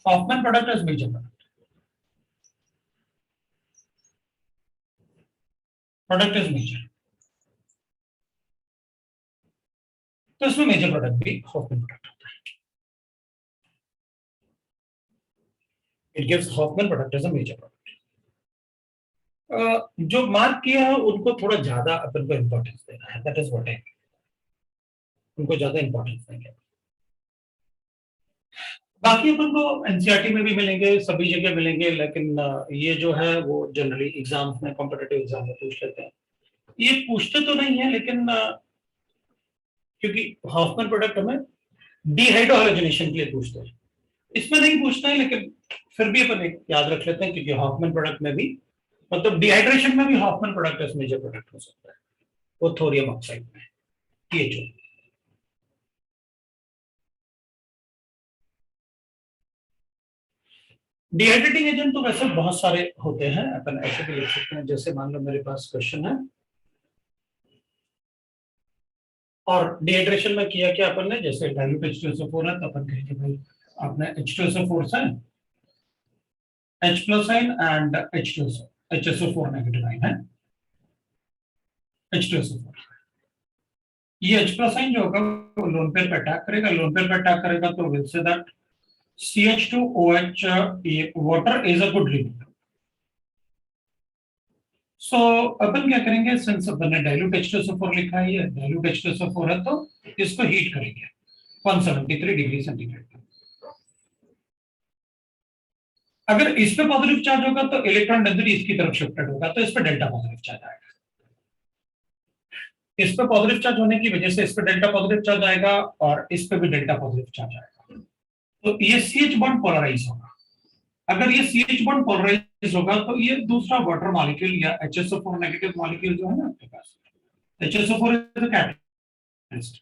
Hoffman product as major product, product is major, तो इसमें मेजर प्रोडक्ट भी हॉफमैन प्रोडक्ट होता है। It gives Hofmann product as a major product. जो मार्क किया है उनको थोड़ा ज्यादा अपन को इंपॉर्टेंस देना है, दैट इज व्हाट आई, उनको ज्यादा इंपॉर्टेंस देंगे। बाकी अपन को एनसीईआरटी में भी मिलेंगे, सभी जगह मिलेंगे, लेकिन ये जो है वो जनरली एग्जाम्स में, कॉम्पिटिटिव एग्जाम में पूछ लेते हैं। ये पूछते तो नहीं है लेकिन क्योंकि हॉफमैन प्रोडक्ट हमें डिहाइड्रोजनेशन के लिए पूछते हैं, इसमें नहीं पूछते हैं, लेकिन फिर भी अपन याद रख लेते हैं क्योंकि हॉफमैन प्रोडक्ट में भी, मतलब डिहाइड्रेशन में भी Hofmann product as major product हो सकता है, वो थोरियम ऑक्साइड में THO। डिहाइड्रेटिंग एजेंट तो वैसे बहुत सारे होते हैं, अपन ऐसे भी लिख सकते हैं, जैसे मान लो मेरे पास क्वेश्चन है और डिहाइड्रेशन में किया क्या अपन ने, जैसे डाइल्यूट H2SO4 है तो अपन कहेंगे भाई आपने H2SO4 से H प्लस आइन एंड HSO4 नेगेटिव आइन है, H2SO4। ये H प्लस आइन जो होगा वो लोन पेयर पे अटैक करेगा, लोन पेयर पे अटैक करेगा तो will say that CH2OH water is a good limit. So अपन क्या करेंगे, सिंस अपन ने डाइल्यूट H2SO4 लिखा है, ये डाइल्यूट H2SO4 है तो इसको हीट करेंगे 173 डिग्री सेंटीग्रेड। अगर इस पे पॉजिटिव चार्ज होगा तो इलेक्ट्रॉन डेंसिटी इसकी तरफ शिफ्टेड होगा, तो इस पे डेल्टा पॉजिटिव चार्ज आएगा। इस पे पॉजिटिव चार्ज होने की वजह से इस पे डेल्टा पॉजिटिव चार्ज आएगा और इस पे भी डेल्टा पॉजिटिव चार्ज आएगा, तो ये CH बॉन्ड पोलराइज होगा। अगर ये CH बॉन्ड पोलराइज होगा तो ये दूसरा वाटर मॉलिक्यूल या HSO4 नेगेटिव मॉलिक्यूल जो है ना आपके पास, HSO4 इज अ कैटलिस्ट,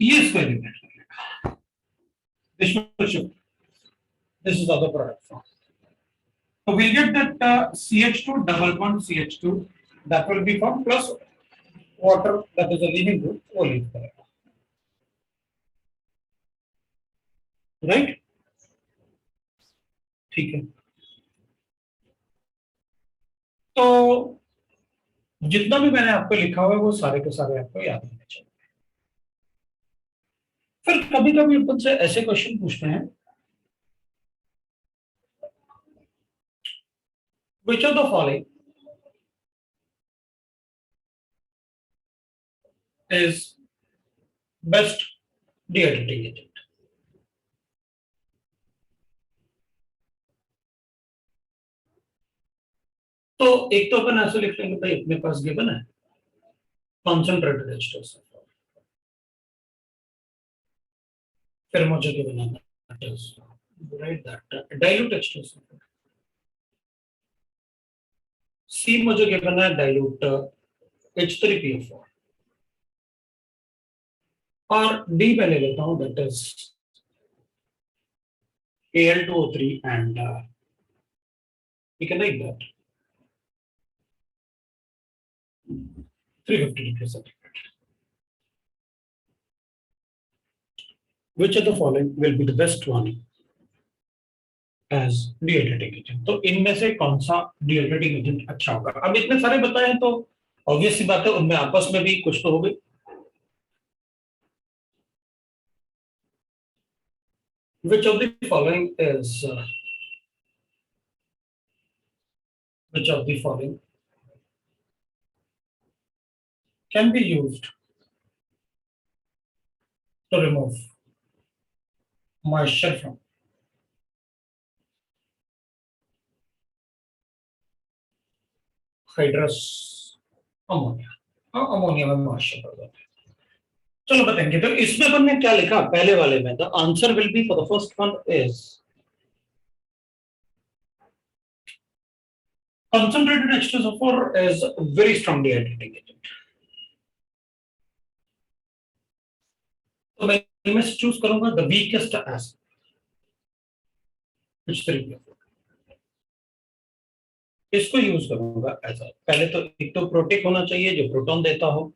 ये इसको एलिमिनेट कर लेगा. This will shift. This is other product form. So we'll get that CH2 double bond CH2 that will be formed plus water that is a leaving group वो leave करेगा. Right? ठीक है. तो जितना भी मैंने आपको लिखा हुआ है वो सारे के सारे आपको याद होने चाहिए. फिर कभी कभी अपन से ऐसे क्वेश्चन पूछते हैं, which of the following is best dehydrating agent? तो एक तो अपन ऐसे लिख लेंगे भाई अपने पास गिवन है concentrated H2SO4. फिर मुझे गिवन है write that dilute H2SO4. C मुझे गिवन है dilute H3PO4 और D मैं ले लेता हूं that is Al2O3 and we can write that 350 degrees centigrade. Which of the following will be the best one as dehydrating agent? तो इनमें से कौन सा dehydrating agent अच्छा होगा? अब इतने सारे बताए हैं तो ऑब्वियस सी बात है उनमें आपस में भी कुछ तो होगी. Which of the following is which of the following can be used to remove moisture from hydrous ammonia? Ammonia में मॉइस्चर बढ़ जाता है. चलो बताएंगे. तो इसमें अपन ने क्या लिखा पहले वाले में? The answer will be for the first one is concentrated H2SO4 is a very strong dehydrating agent. तो मैं इनमें से चूज करूंगा द वीकेस्ट एसिड H3PO4. इसको यूज करूंगा एज पहले तो एक तो प्रोटेक होना चाहिए जो प्रोटॉन देता हो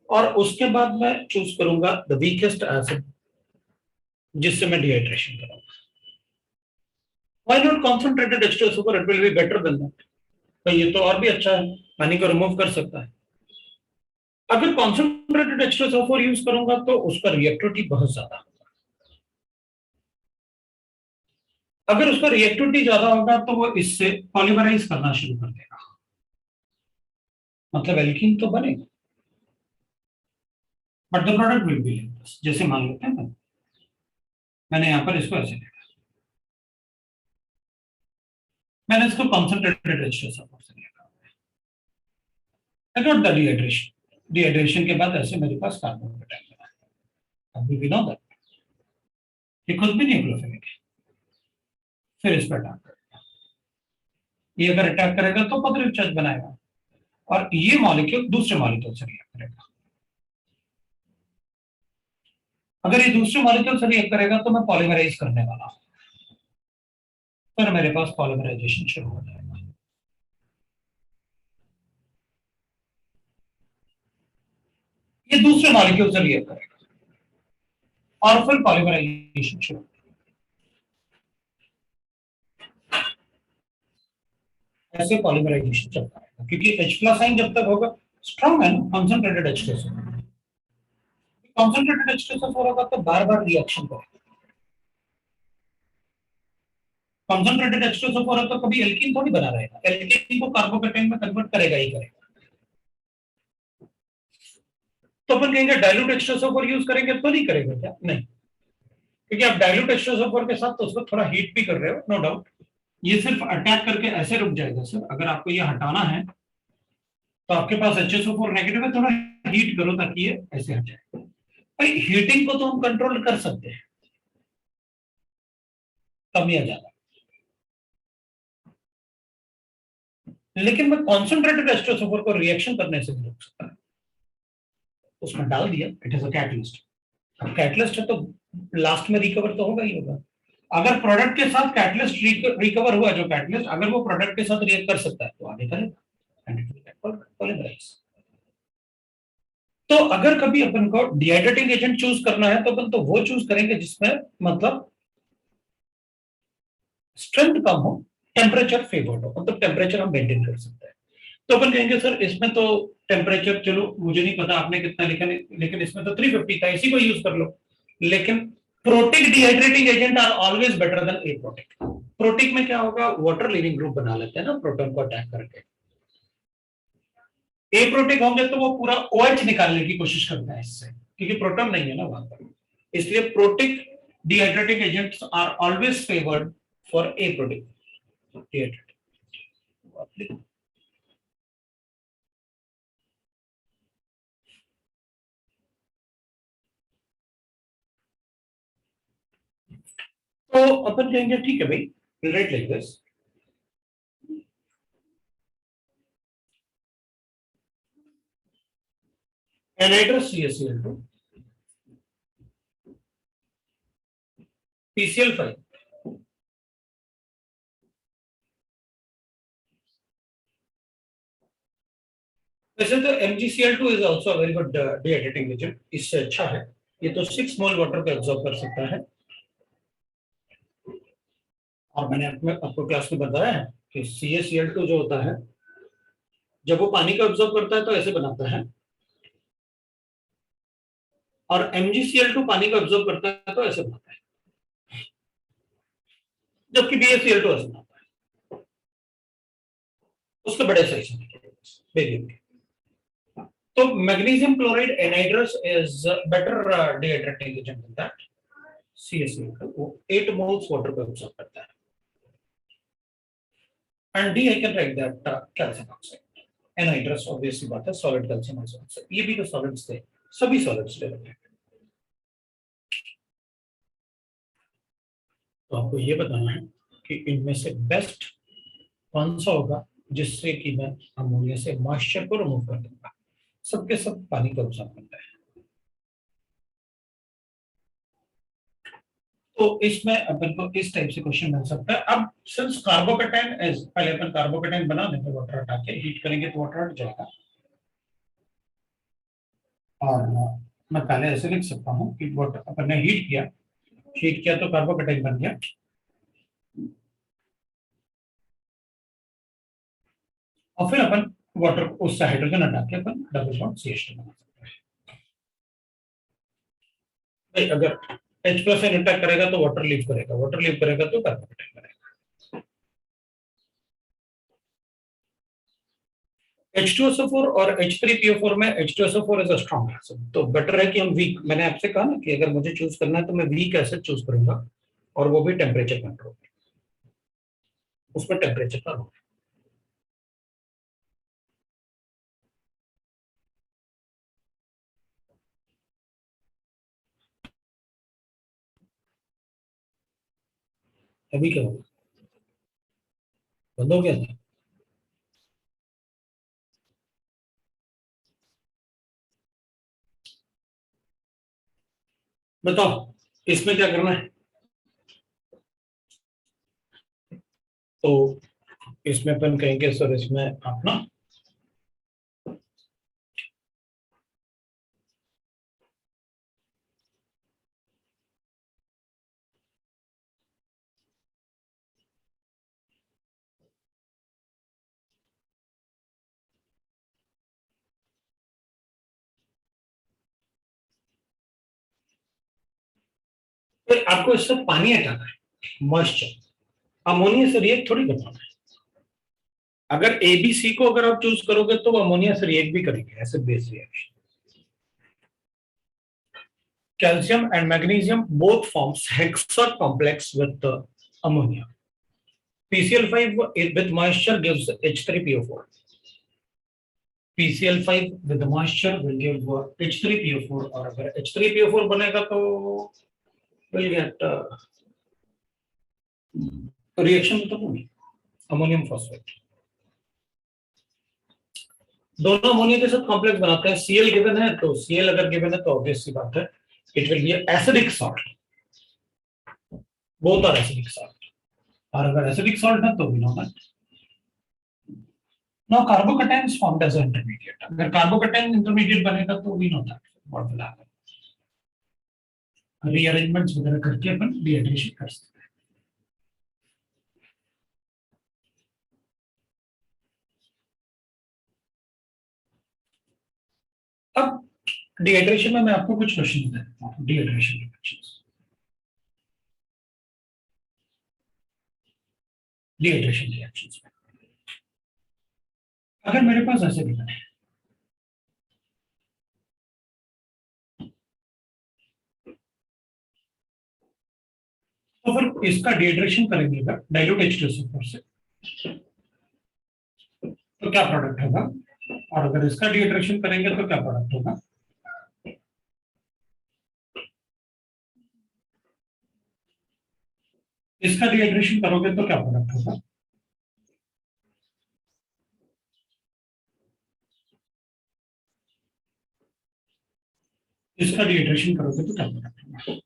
और उसके बाद मैं चूज करूंगा द वीकेस्ट एसिड जिससे मैं डिहाइड्रेशन करूंगा. Why not concentrated H2SO4? It will be better than that. तो ये तो और भी अच्छा है, पानी को रिमूव कर सकता है. अगर कॉन्सेंट्रेटेड H2SO4 यूज करूंगा तो उसका रिएक्टिविटी बहुत ज्यादा होगा. अगर उसका रिएक्टिविटी ज्यादा होगा तो वो इससे पॉलीमराइज करना शुरू कर देगा, मतलब एल्कीन तो बनेगा but the product will be like this. जैसे मान लेते हैं मैंने यहां पर इसको ऐसे लिखा, मैंने इसको कॉन्सेंट्रेटेड H2SO4 से लिखा. I got the dehydration. Dehydration के बाद ऐसे मेरे पास कार्बन का टाइप बना. अभी भी नो दैट ये खुद भी न्यूक्लियोफिलिक है. फिर इस पर अटैक करेगा. ये अगर अटैक करेगा तो पॉजिटिव चार्ज बनाएगा और ये मॉलिक्यूल दूसरे मॉलिक्यूल से रिएक्ट करेगा. अगर ये दूसरे मॉलिक्यूल से रिएक्ट करेगा तो मैं पॉलीमराइज करने वाला हूं. फिर मेरे पास पॉलीमराइजेशन शुरू हो जाएगा. ये दूसरे मॉलिक्यूल से रिएक्ट करेगा और फिर पॉलीमराइजेशन शुरू. ऐसे पॉलीमराइजेशन चलता रहेगा क्योंकि H+ आयन जब तक होगा स्ट्रॉन्ग है ना कॉन्सेंट्रेटेड H2SO4. कॉन्सेंट्रेटेड H2SO4 होगा तो बार बार रिएक्शन करेगा. कॉन्सेंट्रेटेड H2SO4 है तो कभी एल्कीन थोड़ी बना रहेगा. एल्कीन को कार्बोकेटाइन में कन्वर्ट करेगा ही करेगा. तो अपन कहेंगे डाइल्यूट H2SO4 यूज करेंगे तो नहीं करेगा क्या? नहीं, क्योंकि आप डाइल्यूट H2SO4 के साथ तो उसको थोड़ा हीट भी कर रहे हो, नो डाउट. ये सिर्फ अटैक करके ऐसे रुक जाएगा सर. अगर आपको ये हटाना है तो आपके पास HSO4 नेगेटिव है, थोड़ा हीट करो ताकि ये ऐसे हट जाए. भाई हीटिंग को तो हम कंट्रोल कर सकते हैं, कम या ज्यादा, लेकिन मैं कॉन्सेंट्रेटेड H2SO4 को रिएक्शन करने से रोक सकता है. उसमें डाल दिया, it is a catalyst. Catalyst है तो लास्ट में रिकवर तो होगा ही होगा। अगर प्रोडक्ट के साथ कैटलिस्ट रिकवर हुआ, जो कैटलिस्ट अगर वो प्रोडक्ट के साथ रिएक्ट कर सकता है तो आगे करेगा पॉलीमराइज। तो अगर कभी अपन को डिहाइड्रेटिंग एजेंट चूज करना है तो अपन तो वो चूज करेंगे जिसमें मतलब स्ट्रेंथ कम हो, टेम्परेचर फेवर्ड हो, मतलब टेम्परेचर हम मेंटेन कर सकते हैं। तो अपन कहेंगे सर इसमें तो टेम्परेचर, चलो मुझे नहीं पता आपने कितना लिखा, लेकिन इसमें तो 350 था, इसी को यूज कर लो। लेकिन protic dehydrating agent are always better than aprotic. Protic में क्या होगा, वाटर लिविंग ग्रुप बना लेते हैं ना प्रोटॉन को अटैक करके। एप्रोटिक होंगे तो वो पूरा OH निकालने की कोशिश करता है इससे, क्योंकि प्रोटॉन नहीं है ना वहां पर। इसलिए protic dehydrating agents are always favoured for aprotic dehydrating. तो अपन कहेंगे ठीक है भाई, right like this. anhydrous CaCl2 PCl5 वैसे तो MgCl2 is also a very good dehydrating agent, इससे अच्छा है। ये तो 6 मोल वाटर को एब्जॉर्ब कर सकता है। और मैंने आपको क्लास में बताया है कि CaCl2 जो होता है जब वो पानी को एब्जॉर्ब करता है तो ऐसे बनाता है, और MgCl2 पानी को एब्जॉर्ब करता है तो ऐसे बनाता है, जबकि BaCl2 ऐसे बनाता है। उसके बड़े साइज में तो magnesium chloride anhydrous is better dehydrating agent than that CaCl2। वो 8 मोल्स वाटर को एब्जॉर्ब करता है। And D I can write that calcium oxide. Anhydrous obviously बात है, सॉलिड कैल्शियम ऑक्साइड। ये भी तो सॉलिड्स थे, सभी सॉलिड्स ले रखे हैं। तो आपको ये बताना है कि इनमें से बेस्ट कौन सा होगा जिससे कि मैं अमोनिया से मॉइस्चर को रिमूव कर दूंगा। सबके सब पानी को एब्जॉर्ब करता है। तो इसमें अपन को इस टाइप से क्वेश्चन बन सकता है। अब सिंस कार्बोकेटाइन एज, पहले अपन कार्बोकेटाइन बना देंगे, वाटर हटा के हीट करेंगे तो वाटर हट जाएगा। और मैं पहले ऐसे लिख सकता हूँ कि वाटर अपन ने हीट किया तो कार्बोकेटाइन बन गया। और फिर अपन वाटर उससे हाइड्रोजन हटा के अपन डबल बॉन्ड CH2 बना सकते हैं। अगर H+ अटैक करेगा तो वाटर लीव करेगा, वाटर लीव करेगा तो कार्बोकेटाइन बनेगा। H2SO4 और H3PO4 में H2SO4 is a strong acid, तो बेटर है कि हम वीक, मैंने आपसे कहा ना कि अगर मुझे चूज करना है तो मैं वीक एसिड चूज करूंगा, और वो भी टेम्परेचर कंट्रोल, उसमें टेम्परेचर का रोल। अभी क्या होगा, बंद हो गया था। बताओ इसमें क्या करना है। तो इसमें अपन कहेंगे सर इसमें आप ना तो आपको इससे पानी हटाना है, मॉइस्चर। अमोनिया से रिएक्ट थोड़ी करना है। अगर ABC को अगर आप चूज करोगे तो अमोनिया से रिएक्ट भी करेंगे, acid base reaction. Calcium and magnesium both forms hexa complex with ammonia. PCl5 with moisture gives H3PO4. PCl5 with the moisture will give H3PO4, और अगर H3PO4 बनेगा तो will get रिएक्शन तो होगी अमोनियम फॉस्फेट। दोनों ammonia के साथ complex बनाते हैं। Cl गिवन है तो Cl अगर गिवन है तो ऑब्वियस सी बात है It will be an acidic salt. Both are acidic salt. और अगर acidic salt है तो we know that. Now carbocation is formed as an intermediate. अगर carbocation intermediate बनेगा तो we know that what will happen. Rearrangements वगैरह करके अपन dehydration कर सकते हैं. अब डिहाइड्रेशन में मैं आपको कुछ क्वेश्चन देता हूँ. डिहाइड्रेशन के क्वेश्चन. डिहाइड्रेशन रिएक्शंस में अगर मेरे पास ऐसे दिखा है तो फिर इसका डिहाइड्रेशन करेंगे डाइल्यूट H2SO4 से तो क्या प्रोडक्ट होगा, और अगर इसका डिहाइड्रेशन करेंगे तो क्या प्रोडक्ट होगा. इसका डिहाइड्रेशन करोगे तो क्या प्रोडक्ट होगा. इसका डिहाइड्रेशन करोगे तो क्या प्रोडक्ट होगा.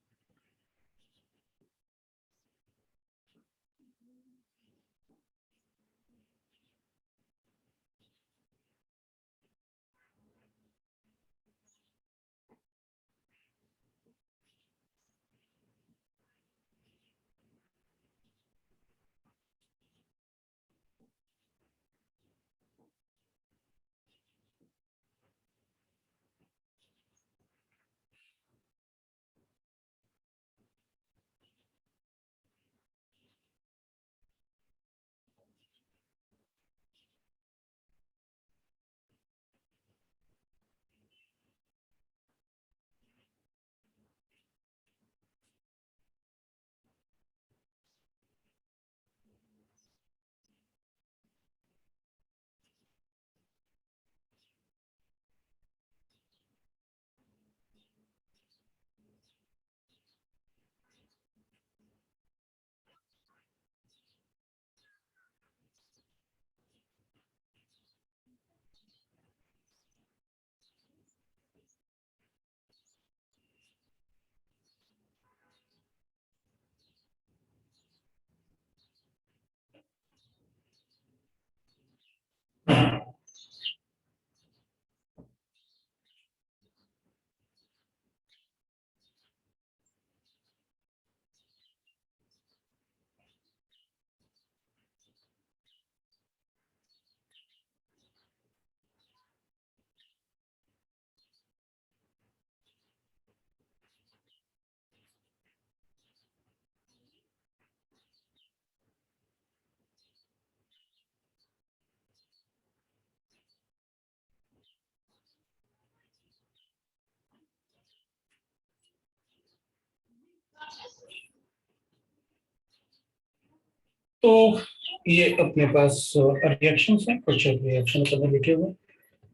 तो ये अपने पास रिएक्शंस हैं, कुछ रिएक्शन अपने लिखे हुए.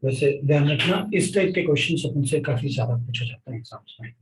वैसे ध्यान रखना इस टाइप के क्वेश्चंस अपन से काफी ज्यादा पूछे जाते हैं एग्जाम्स में.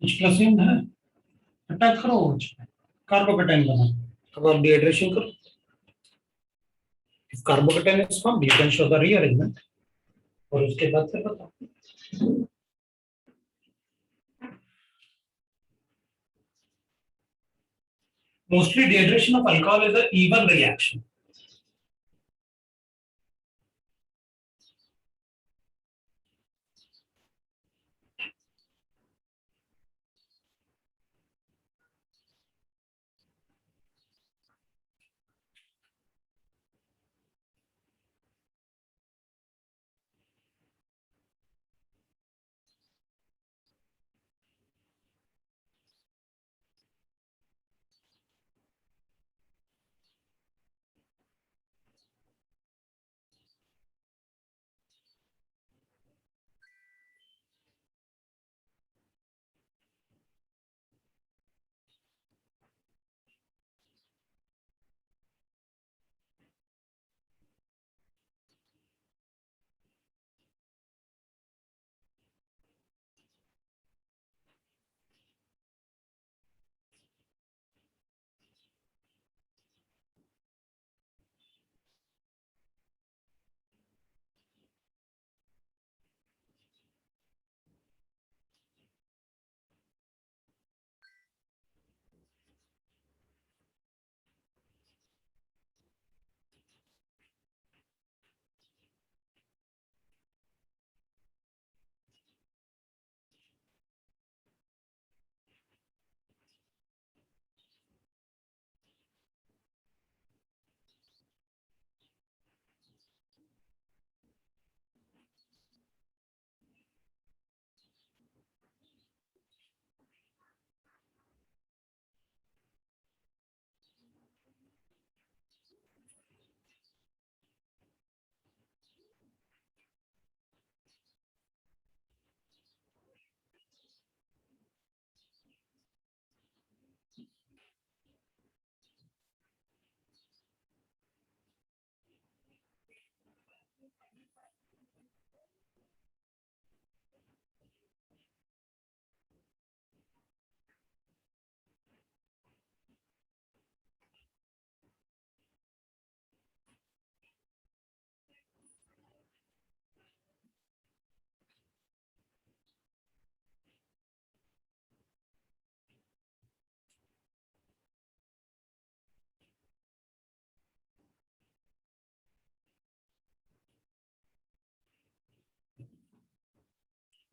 H plus M है, अटैक करो कार्बोकेटाइन बना, अब आप डिहाइड्रेशन करो. If carbocation is formed, you can show the rearrangement. और उसके बाद फिर बताओ. Mostly dehydration of alcohol is an even reaction.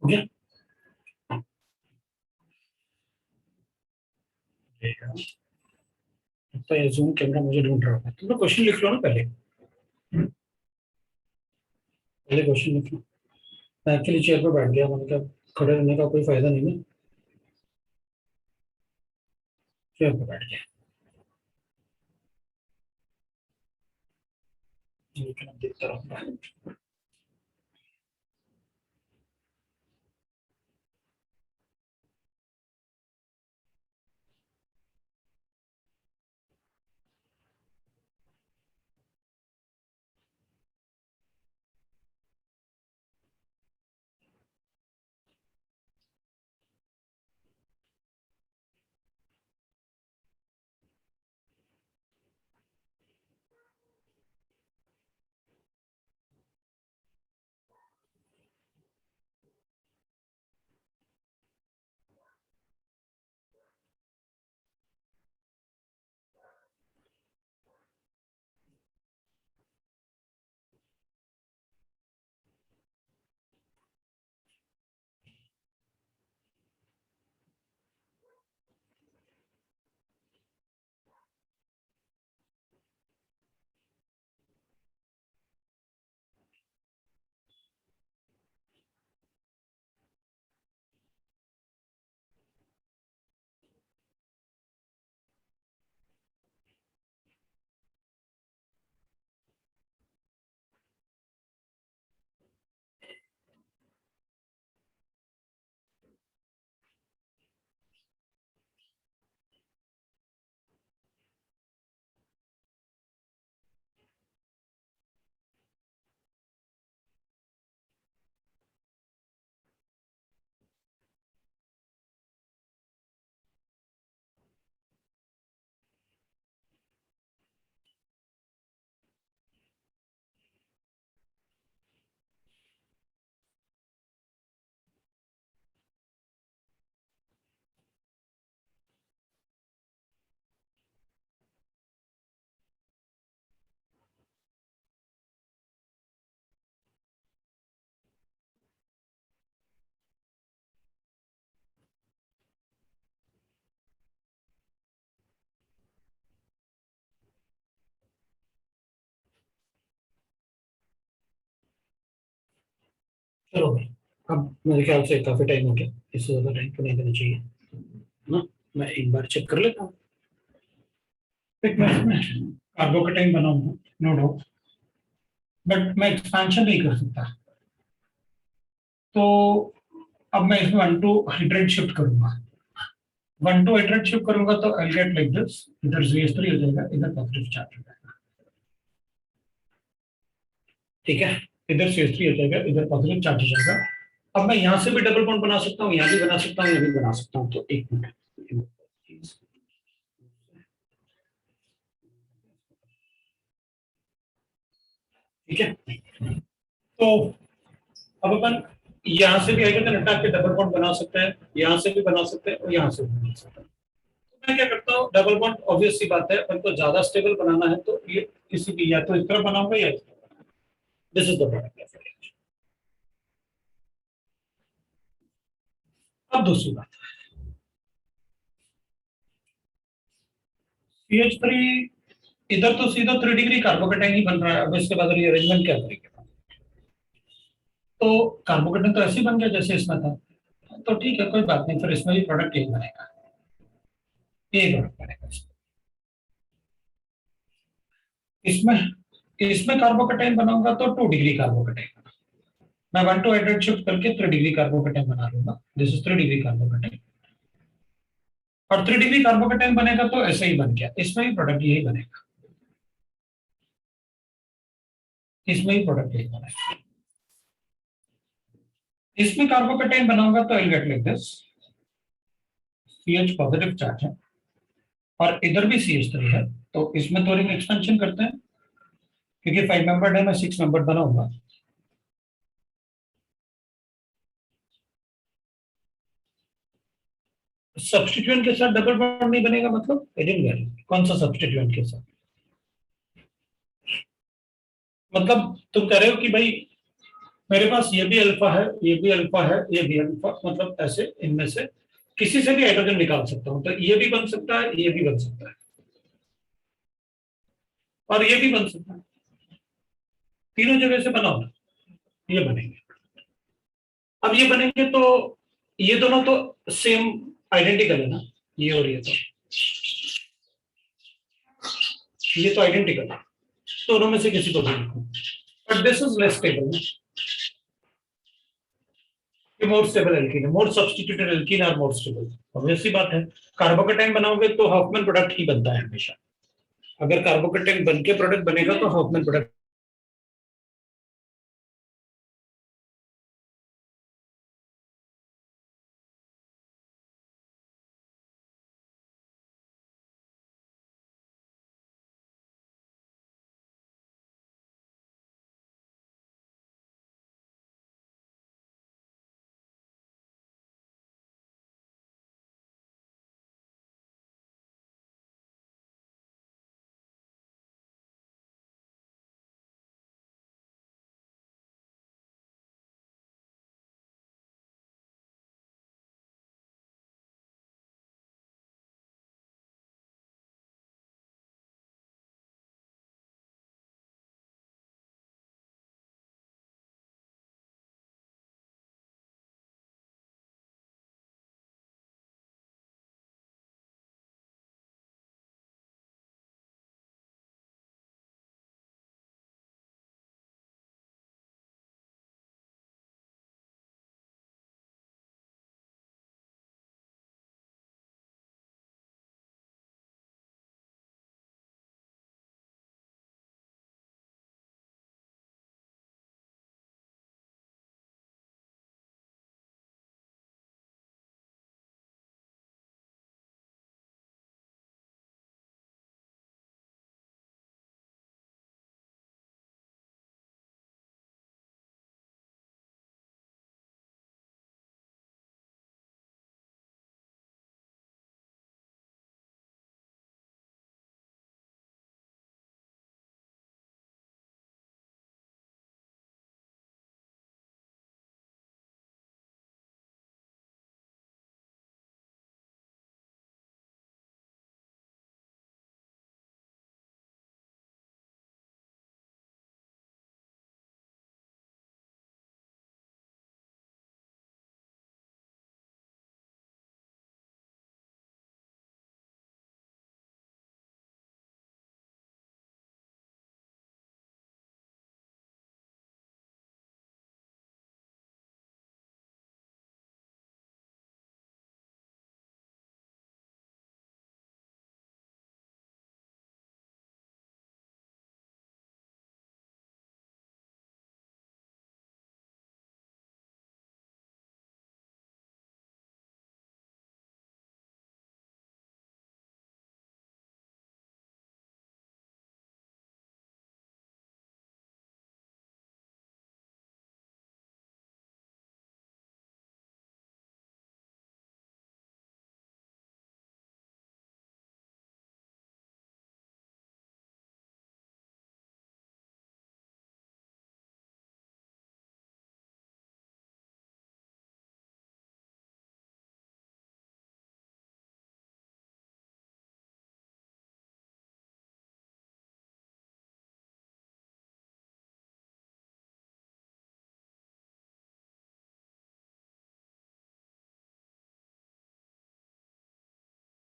Okay. तो ये जूम कैमरा मुझे ढूंढ रहा है. तुम लोग क्वेश्चन लिख लो ना पहले. पहले क्वेश्चन लिख लो. मैं एक्चुअली चेयर पर बैठ गया, मैंने कहा खड़े रहने का कोई फायदा नहीं है. चेयर पर बैठ गया. लेकिन अब देखता रहूंगा. चलो भाई, अब मेरे ख्याल से काफी टाइम हो गया, इससे ज्यादा टाइम तो नहीं देना चाहिए ना। मैं एक बार चेक कर लेता हूँ। एक मिनट में कार्बो का टाइम बनाऊंगा, नो डाउट, बट मैं एक्सपेंशन नहीं कर सकता। तो अब मैं इसमें 1 to हाइड्रेट शिफ्ट करूंगा। 1 to हाइड्रेट शिफ्ट करूंगा तो आई गेट लाइक दिस, इधर CH3 हो जाएगा, इधर पॉजिटिव चार्ज हो जाएगा। ठीक है, इधर CH3 हो जाएगा, इधर पॉजिटिव चार्ज हो जाएगा। अब मैं यहाँ से भी डबल बॉन्ड बना सकता हूँ, यहाँ भी बना सकता हूँ, यहाँ भी बना सकता हूँ। तो एक मिनट, ठीक है। तो अब अपन यहाँ से भी हाइड्रोजन हटा के डबल बॉन्ड बना सकते हैं, यहाँ से भी बना सकते हैं और यहाँ से भी बना सकते हैं। तो मैं क्या करता हूँ, डबल बॉन्ड ऑब्वियस सी बात है, अपन को ज्यादा स्टेबल बनाना है तो ये किसी भी, या तो इस तरह बनाऊंगा या इस तरह। This is the product. अब दूसरी बात, CH3 इधर तो सीधा 3 डिग्री कार्बोकेटाइन ही बन रहा है। अब इसके बाद रीअरेंजमेंट क्या करेंगे? तो कार्बोकेटाइन तो ऐसे ही बन गया जैसे इसमें था, तो ठीक है, कोई बात नहीं, फिर इसमें भी प्रोडक्ट यही बनेगा, यही प्रोडक्ट बनेगा इसमें। इसमें कार्बोकेटाइन बनाऊंगा तो 2 डिग्री कार्बोकेटाइन, मैं 1 to हाइड्रेट शिफ्ट करके 3 डिग्री कार्बोकेटाइन बना लूंगा। दिस इज 3 डिग्री कार्बोकेटाइन, और 3 डिग्री कार्बोकेटाइन बनेगा तो ऐसे ही बन गया, इसमें भी प्रोडक्ट यही बनेगा, इसमें ही प्रोडक्ट यही बनेगा। इसमें कार्बोकेटाइन बनाऊंगा तो I get like this, CH positive charge है और इधर भी CH3 है, तो इसमें तो रिंग एक्सपेंशन करते हैं, क्योंकि 5 मेंबर्ड है, मैं 6 मेंबर्ड बनाऊंगा। सब्स्टिट्यूएंट के साथ डबल बॉन्ड नहीं बनेगा मतलब? आई डिडंट गेट, कौन सा सब्स्टिट्यूएंट के साथ? मतलब तुम कह रहे हो कि भाई मेरे पास ये भी अल्फा है, ये भी अल्फा है, ये भी अल्फा, मतलब ऐसे इनमें से किसी से भी हाइड्रोजन निकाल सकता हूं, तो ये भी बन सकता है, ये भी बन सकता है, और ये भी बन सकता है। तीनों जगह से बनाओ ना, ये बनेंगे। अब ये बनेंगे तो ये दोनों तो सेम आइडेंटिकल है ना, ये और ये तो आइडेंटिकल है, दोनों में से किसी को भी लिखो, but this is less stable, ये मोर स्टेबल एल्कीन है, मोर सब्स्टिट्यूटेड एल्कीन और मोर स्टेबल। ऑब्वियस सी बात है, कार्बोकेटाइन बनाओगे तो हॉफमैन प्रोडक्ट ही बनता है हमेशा। अगर कार्बोकेटाइन बन के प्रोडक्ट बनेगा तो हॉफमैन प्रोडक्ट